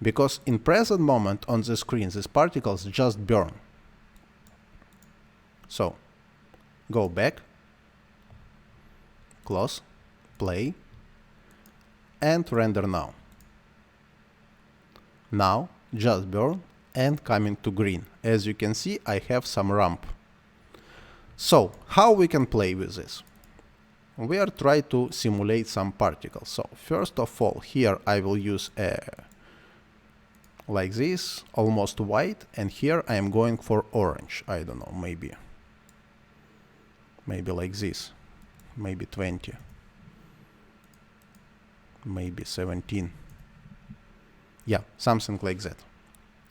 Speaker 1: Because in present moment on the screen, these particles just burn. So, go back, close, play, and render now. Now, just burn and coming to green. As you can see, I have some ramp. So, how we can play with this? We are trying to simulate some particles. So, first of all, here I will use a like this, almost white, and here I am going for orange. I don't know, maybe like this, maybe 20, maybe 17. Yeah, something like that.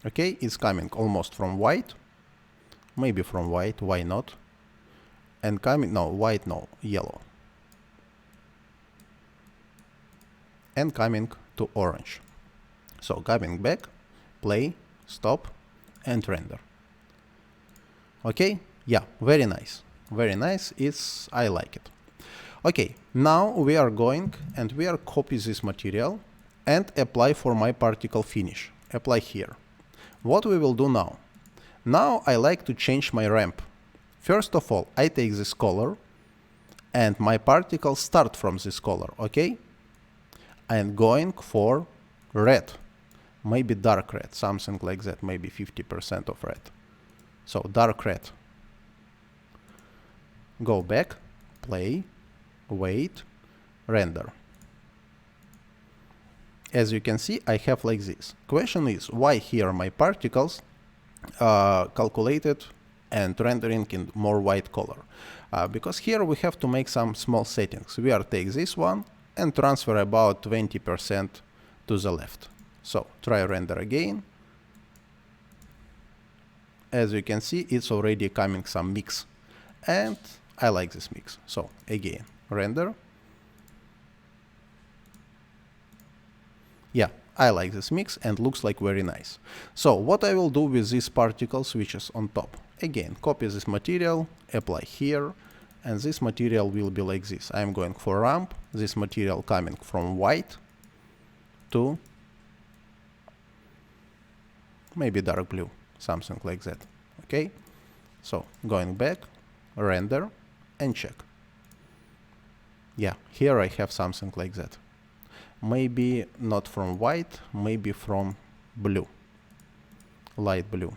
Speaker 1: Okay, it's coming almost from white, maybe from white, why not? And coming, no, white, no, yellow. And coming to orange. So coming back, play, stop, and render. Okay, yeah, very nice. Very nice, I like it. Okay, now we are going and we are copy this material and apply for my particle finish. Apply here. What we will do now? Now I like to change my ramp. First of all, I take this color and my particles start from this color, okay? I'm going for red, maybe dark red, something like that, maybe 50% of red. So dark red. Go back, play, wait, render. As you can see, I have like this. Question is, why here my particles calculated and rendering in more white color? Because here we have to make some small settings. We are take this one and transfer about 20% to the left. So try render again. As you can see, it's already coming some mix. And I like this mix. So again, render. Yeah, I like this mix and looks like very nice. So what I will do with these particles which is on top? Again, copy this material, apply here, and this material will be like this. I'm going for ramp, this material coming from white to maybe dark blue, something like that. Okay, so going back, render, and check. Yeah, here I have something like that. Maybe not from white, maybe from blue, light blue.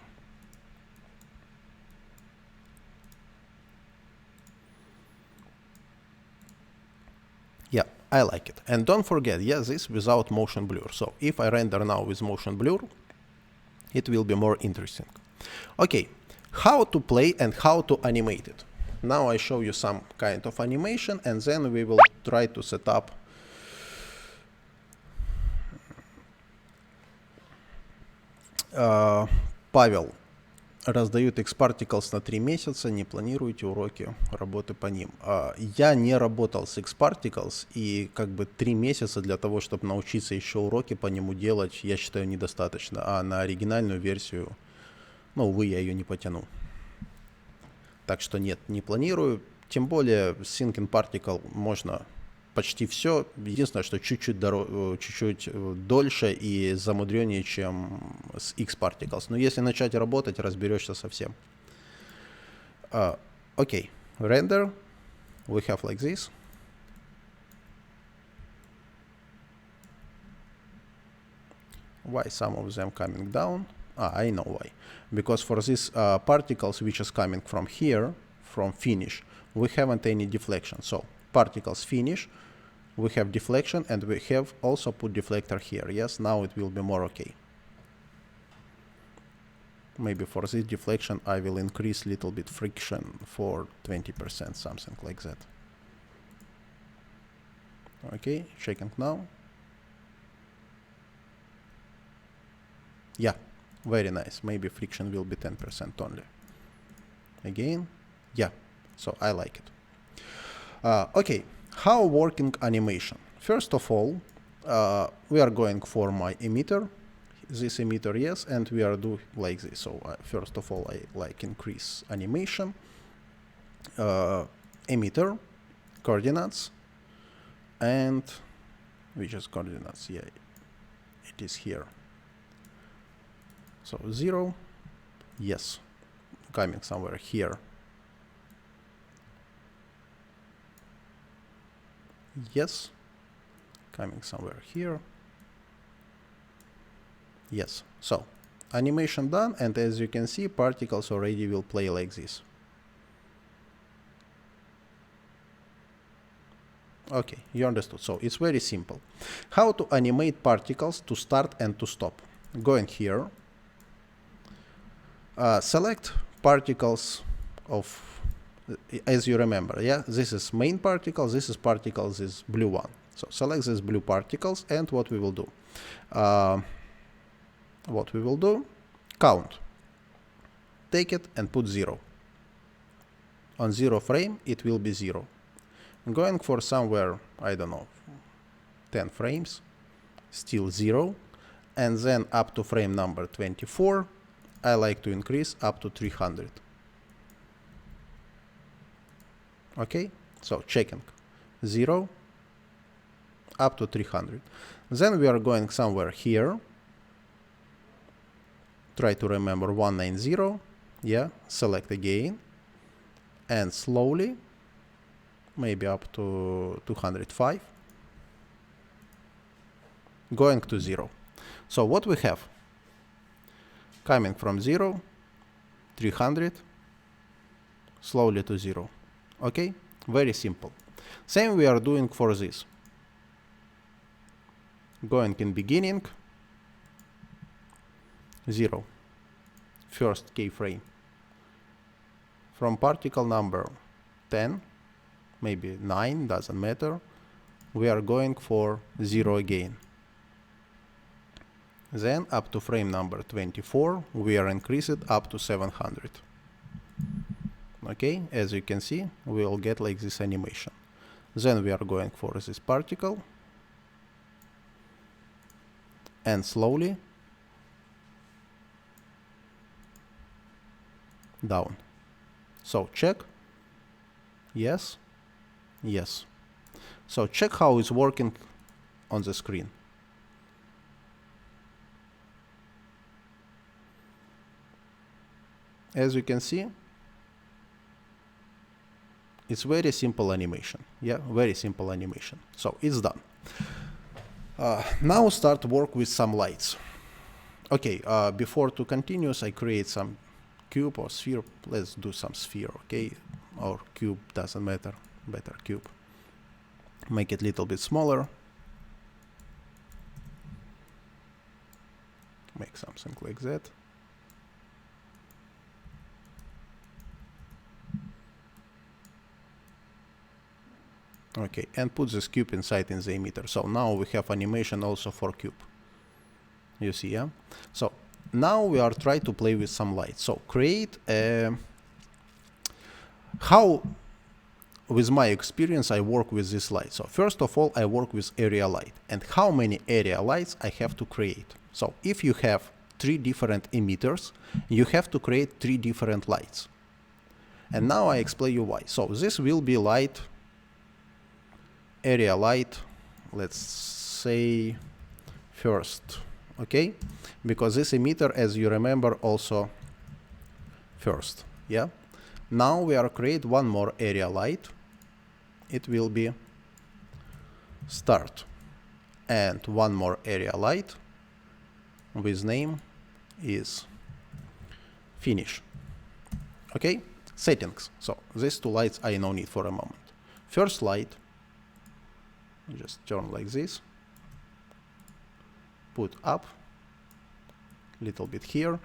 Speaker 1: Yeah, I like it. And don't forget, yeah, this without motion blur. So if I render now with motion blur, it will be more interesting. Okay, how to play and how to animate it. Now I show you some kind of animation, and then we will try to set up Павел, раздают X-Particles на 3 месяца, не планируете уроки работы по ним. Я не работал с X-Particles, и как бы 3 месяца для того, чтобы научиться еще уроки по нему делать, я считаю, недостаточно. А на оригинальную версию, ну, увы, я ее не потяну. Так что нет, не планирую. Тем более с Syncing Particle можно почти все. Единственное, что чуть-чуть дольше и замудреннее, чем с X-Particles. Но если начать работать, разберешься совсем. Okay, render. We have like this. Why some of them coming down? I know why. Because for these particles which is coming from here, from finish, we haven't any deflection. So particles finish, we have deflection, and we have also put deflector here. Yes, now it will be more okay. Maybe for this deflection I will increase little bit friction for 20%, something like that. Okay, checking now. Yeah, very nice. Maybe friction will be 10% only. Again, yeah, so I like it. Okay, how working animation? First of all, we are going for my emitter. This emitter, yes, and we are do like this. So first of all, I like increase animation. Emitter, coordinates, and which is coordinates? Yeah, it is here. So 0, yes, coming somewhere here. Yes, coming somewhere here. Yes, so animation done, and as you can see, particles already will play like this. Okay, you understood. So it's very simple. How to animate particles to start and to stop? Going here. Select particles of, as you remember, yeah, this is main particle, this is particles, this blue one. So select these blue particles, and what we will do? Count. Take it and put 0. On 0 frame, it will be 0. Going for somewhere, I don't know, 10 frames, still 0. And then up to frame number 24, I like to increase up to 300. Okay, so checking 0 up to 300. Then we are going somewhere here. Try to remember 190. Yeah, select again, and slowly, maybe up to 205. Going to 0. So what we have? Coming from 0, 300, slowly to 0. Okay, very simple. Same we are doing for this. Going in beginning, 0, first keyframe. From particle number 10, maybe 9, doesn't matter, we are going for 0 again. Then up to frame number 24, we are increased up to 700. Okay, as you can see, we will get like this animation. Then we are going for this particle, and slowly down. So check, Yes. Yes. So check how it's working on the screen. As you can see, it's very simple animation. Yeah, very simple animation. So it's done. Now start work with some lights. Okay, before to continue, I create some cube or sphere. Let's do some sphere, okay? Or cube, doesn't matter. Better cube. Make it a little bit smaller. Make something like that. Okay, and put this cube inside in the emitter. So now we have animation also for cube. You see, yeah? So now we are trying to play with some light. So create a... How, with my experience, I work with this light. So first of all, I work with area light. And how many area lights I have to create? So if you have 3 different emitters, you have to create 3 different lights. And now I explain you why. So this will be light, area light, let's say first, okay? Because this emitter, as you remember, also first, yeah? Now we are create one more area light. It will be start. And one more area light with name is finish. Okay? Settings. So these 2 lights I no need for a moment. First light, just turn like this, put up little bit here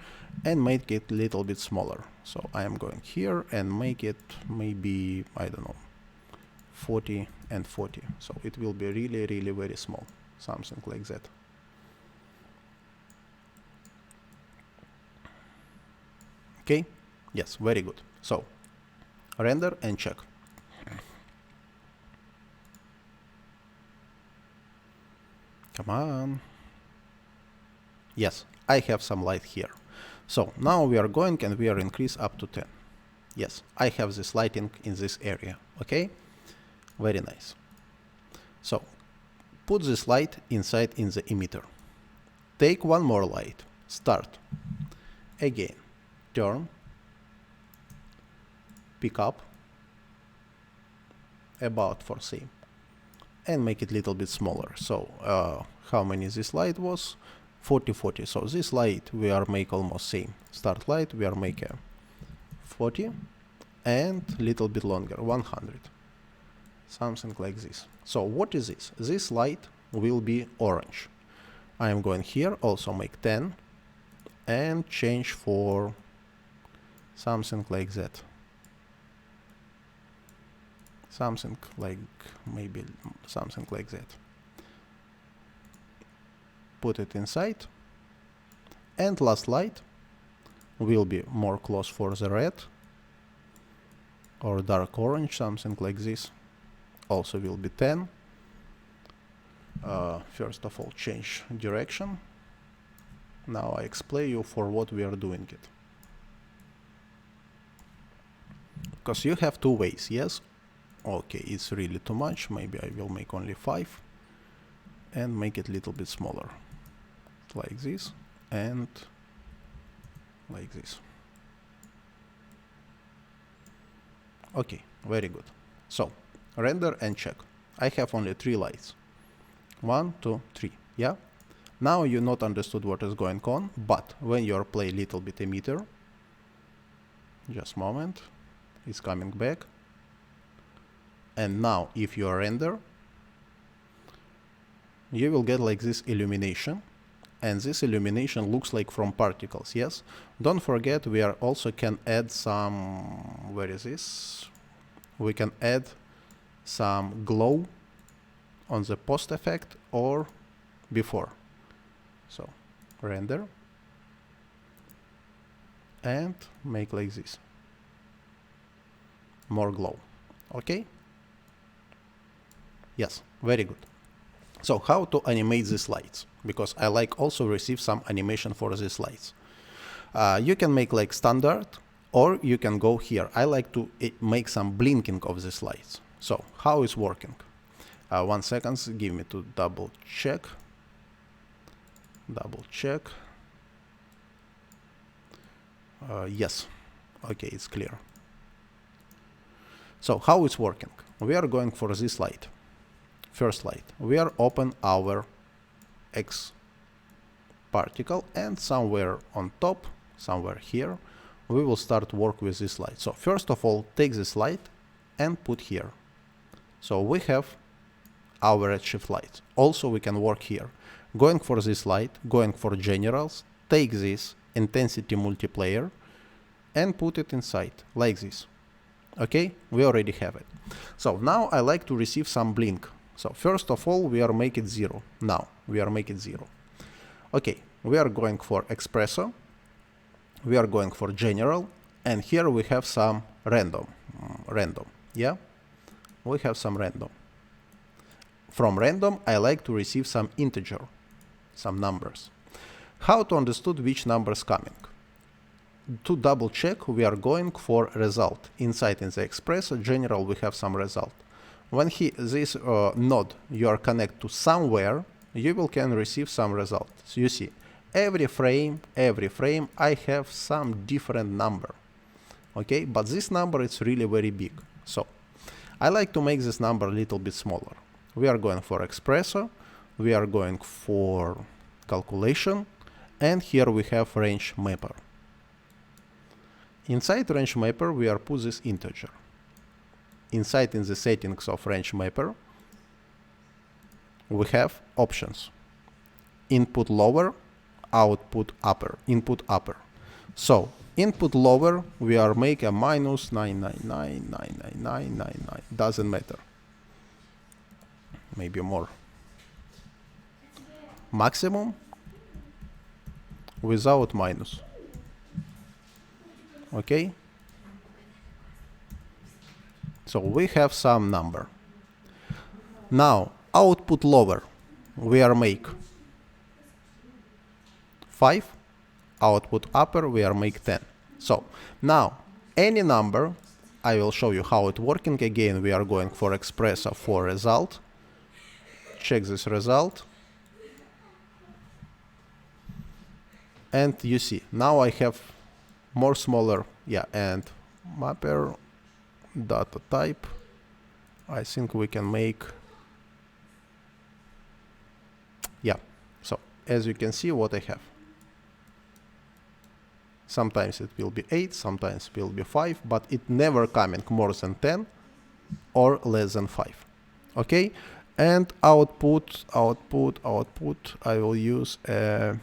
Speaker 1: and make it a little bit smaller. So I am going here and make it maybe, I don't know, 40 and 40. So it will be really, really very small, something like that. Okay, yes, very good. So render and check. Come on. Yes, I have some light here. So now we are going and we are increase up to 10. Yes, I have this lighting in this area. Okay, very nice. So put this light inside in the emitter. Take one more light. Start. Again. Turn. Pick up. About for same. And make it a little bit smaller. So how many this light was? 40, 40. So this light we are make almost same. Start light we are make a 40 and little bit longer, 100. Something like this. So what is this? This light will be orange. I am going here, also make 10 and change for something like that. Something like, maybe something like that. Put it inside. And last light will be more close for the red or dark orange, something like this. Also will be 10. First of all, change direction. Now I explain you for what we are doing it. Because you have 2 ways, yes? Okay, it's really too much. Maybe I will make only 5 and make it a little bit smaller. Like this and like this. Okay, very good. So, render and check. I have only 3 lights. 1, 2, 3. Yeah? Now you not understood what is going on, but when you are play little bit emitter, just moment, it's coming back. And now if you render, you will get like this illumination. And this illumination looks like from particles, yes? Don't forget we are also can add some, where is this? We can add some glow on the post effect or before. So render and make like this. More glow, okay? Yes, very good. So how to animate these lights? Because I like also receive some animation for these lights. You can make like standard Or you can go here. I like to make some blinking of these lights. So how is working? 1 second, give me to double check. Yes, okay, it's clear. So how it's working? We are going for this light. First light. We are open our X particle, and somewhere on top, somewhere here, we will start work with this light. So first of all, take this light and put here. So we have our Redshift lights. Also we can work here. Going for this light, going for generals, take this intensity multiplier and put it inside, like this. Okay, we already have it. So now I like to receive some blink. So first of all, we are make it 0. Now we are make it 0. Okay, we are going for espresso. We are going for general, and here we have some random. Yeah, we have some random. From random, I like to receive some integer, some numbers. How to understood which numbers coming? To double check, we are going for result. Inside in the espresso general, we have some result. When this node you are connect to somewhere, you will can receive some result. So you see, every frame I have some different number. Okay, but this number is really very big. So I like to make this number a little bit smaller. We are going for espresso, we are going for calculation, and here we have range mapper. Inside range mapper we are put this integer. Inside in the settings of range mapper we have options. Input lower, output upper, input upper. So input lower we are make a minus 999,999,999. Doesn't matter. Maybe more. Maximum without minus. Okay. So we have some number. Now output lower we are make 5, output upper we are make 10. So now any number, I will show you how it working. Again we are going for espresso for result. Check this result, and you see now I have more smaller, yeah, and mapper data type. I think we can make, yeah. So as you can see what I have. Sometimes it will be 8, sometimes it will be 5, but it never coming more than 10 or less than 5. Okay, and output, I will use, I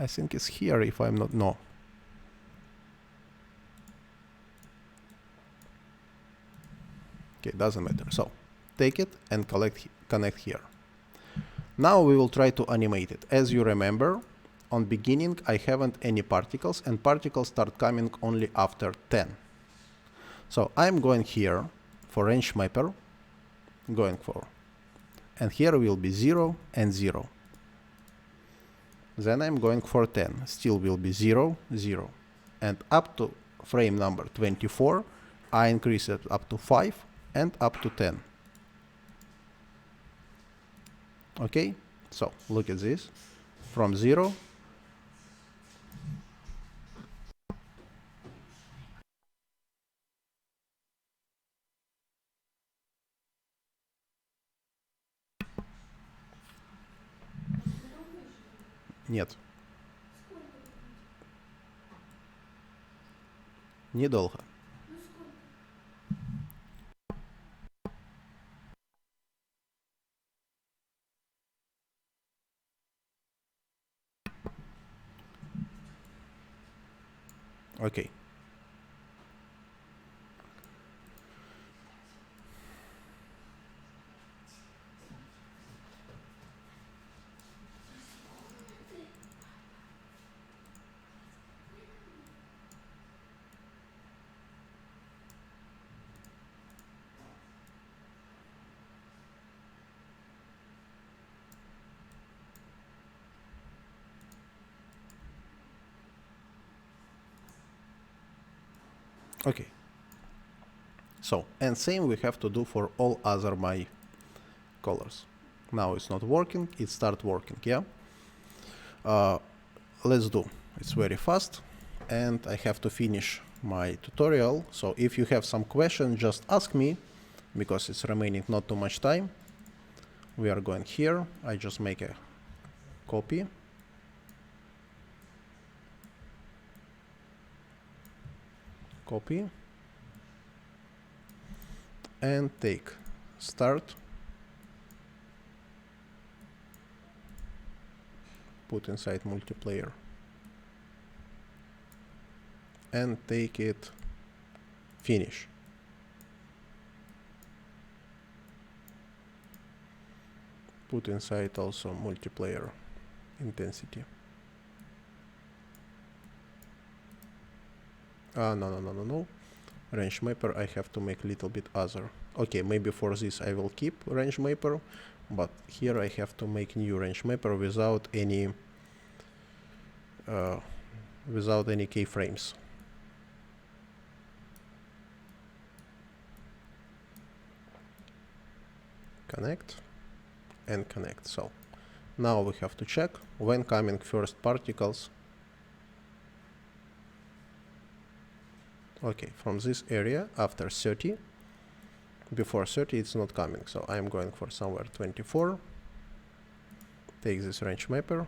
Speaker 1: think it's here if I'm not, no. Okay, doesn't matter. So take it and connect here. Now we will try to animate it. As you remember, on beginning I haven't any particles, and particles start coming only after 10. So I'm going here for range mapper, going for, and here will be 0 and 0. Then I'm going for 10, still will be 0, 0. And up to frame number 24, I increase it up to 5 and up to 10. Okay, so look at this, from 0. Нет. Недолго. Окей. Okay. So, and same we have to do for all other my colors. Now it's not working, it start working, yeah? Let's do. It's very fast, and I have to finish my tutorial. So if you have some question, just ask me, because it's remaining not too much time. We are going here. I just make a copy. Copy. And take start. Put inside multiplayer. And take it finish. Put inside also multiplayer intensity. No. Range mapper I have to make a little bit other. Okay, maybe for this I will keep range mapper, but here I have to make new range mapper without any keyframes. Connect and connect. So now we have to check when coming first particles. Okay, from this area after 30. Before 30 it's not coming, so I'm going for somewhere 24. Take this range mapper.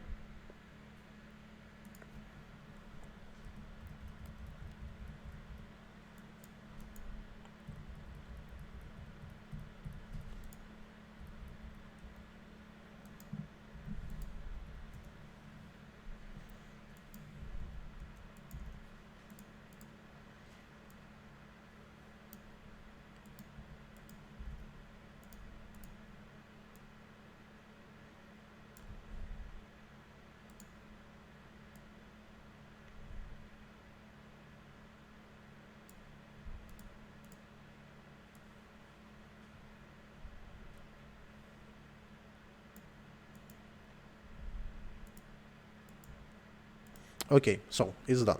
Speaker 1: Okay, so it's done.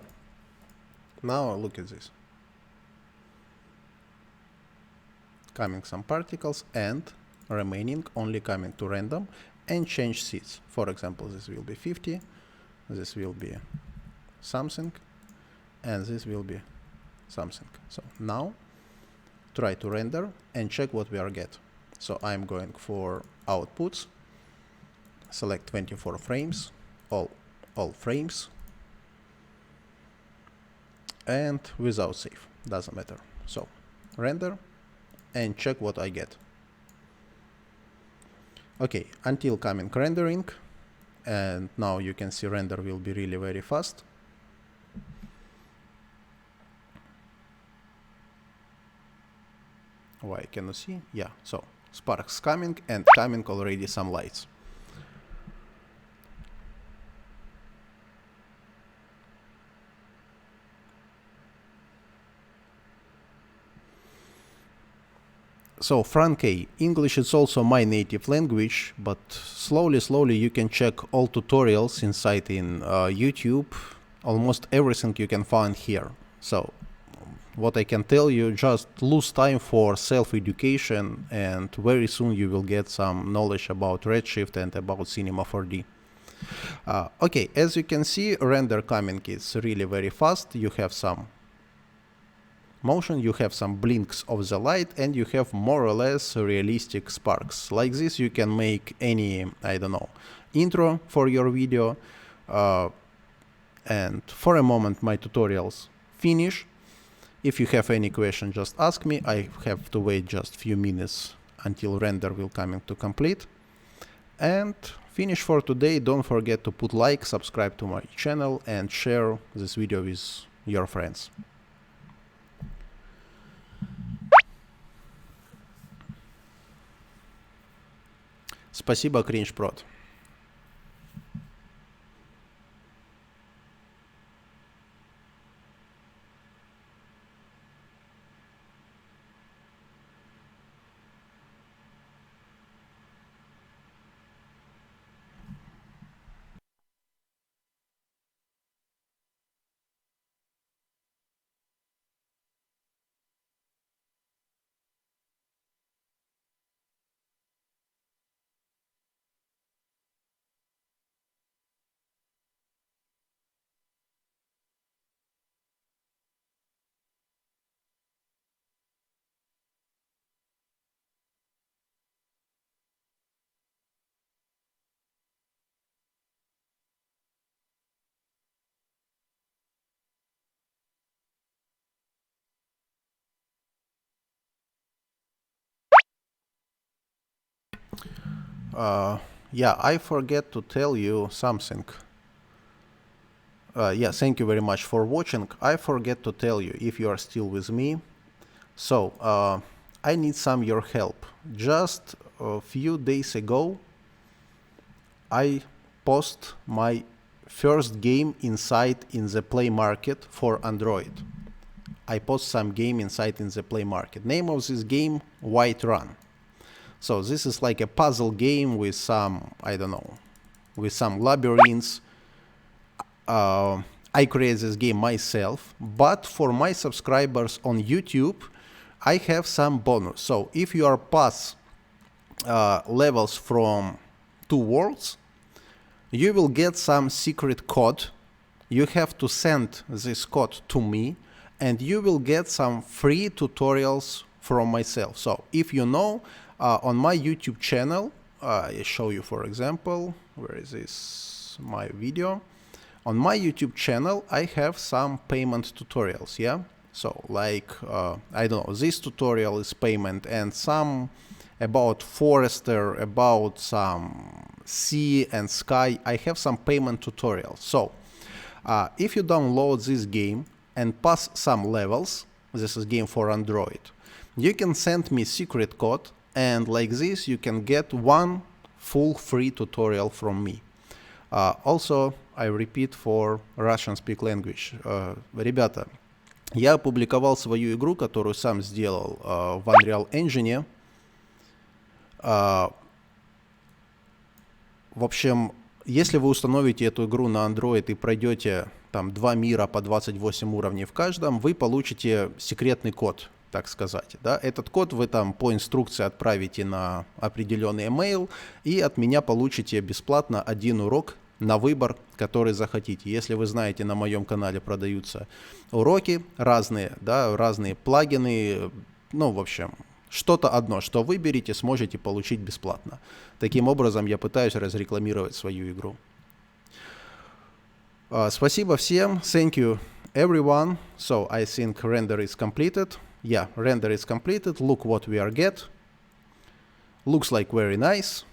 Speaker 1: Now look at this. Coming some particles and remaining only coming to random and change seeds. For example, this will be 50, this will be something, and this will be something. So now try to render and check what we are get. So I'm going for outputs, select 24 frames, all frames, and without save, doesn't matter. So render and check what I get. Okay, until coming rendering, and now you can see render will be really very fast. Why can you see? Yeah, so sparks coming and coming already some lights. So Frankie, English is also my native language, but slowly you can check all tutorials inside in YouTube. Almost everything you can find here. So what I can tell you, just lose time for self-education, and very soon you will get some knowledge about Redshift and about Cinema 4D. Okay, as you can see, render coming is really very fast. You have some motion, you have some blinks of the light, and you have more or less realistic sparks. Like this you can make any, I don't know, intro for your video. And for a moment my tutorials finish. If you have any question, just ask me. I have to wait just few minutes until render will coming to complete. And finish for today. Don't forget to put like, subscribe to my channel, and share this video with your friends. Спасибо, CringeProd. Yeah, I forget to tell you something. Yeah, thank you very much for watching. I forget to tell you, if you are still with me. So, I need some your help. Just a few days ago, I post my first game inside in the Play Market for Android. I post some game inside in the Play Market. Name of this game, White Run. So this is like a puzzle game with some, I don't know, with some labyrinths. I created this game myself, but for my subscribers on YouTube, I have some bonus. So if you are pass levels from 2 worlds, you will get some secret code. You have to send this code to me, and you will get some free tutorials from myself. So if you know, on my YouTube channel, I show you, for example, where is this, my video. On my YouTube channel, I have some payment tutorials, yeah? So like, I don't know, this tutorial is payment, and some about Forester, about some sea and sky, I have some payment tutorials. So if you download this game and pass some levels, this is game for Android, you can send me secret code, and like this you can get one full free tutorial from me. Also, I repeat for Russian speak language. Ребята, я опубликовал свою игру, которую сам сделал в Unreal Engine. В общем, если вы установите эту игру на Android и пройдете там 2 мира по 28 уровней в каждом, вы получите секретный код, так сказать. Да? Этот код вы там по инструкции отправите на определенный email, и от меня получите бесплатно 1 урок на выбор, который захотите. Если вы знаете, на моем канале продаются уроки разные, да, разные плагины, ну, в общем, что-то одно, что выберете, сможете получить бесплатно. Таким образом, я пытаюсь разрекламировать свою игру. Спасибо всем. Thank you, everyone. So, I think render is completed. Yeah, render is completed. Look what we are get. Looks like very nice.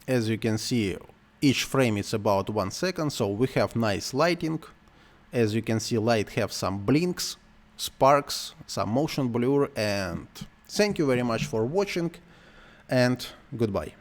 Speaker 1: As you can see, each frame is about 1 second, so we have nice lighting. As you can see, light have some blinks, sparks, some motion blur, and thank you very much for watching, and goodbye.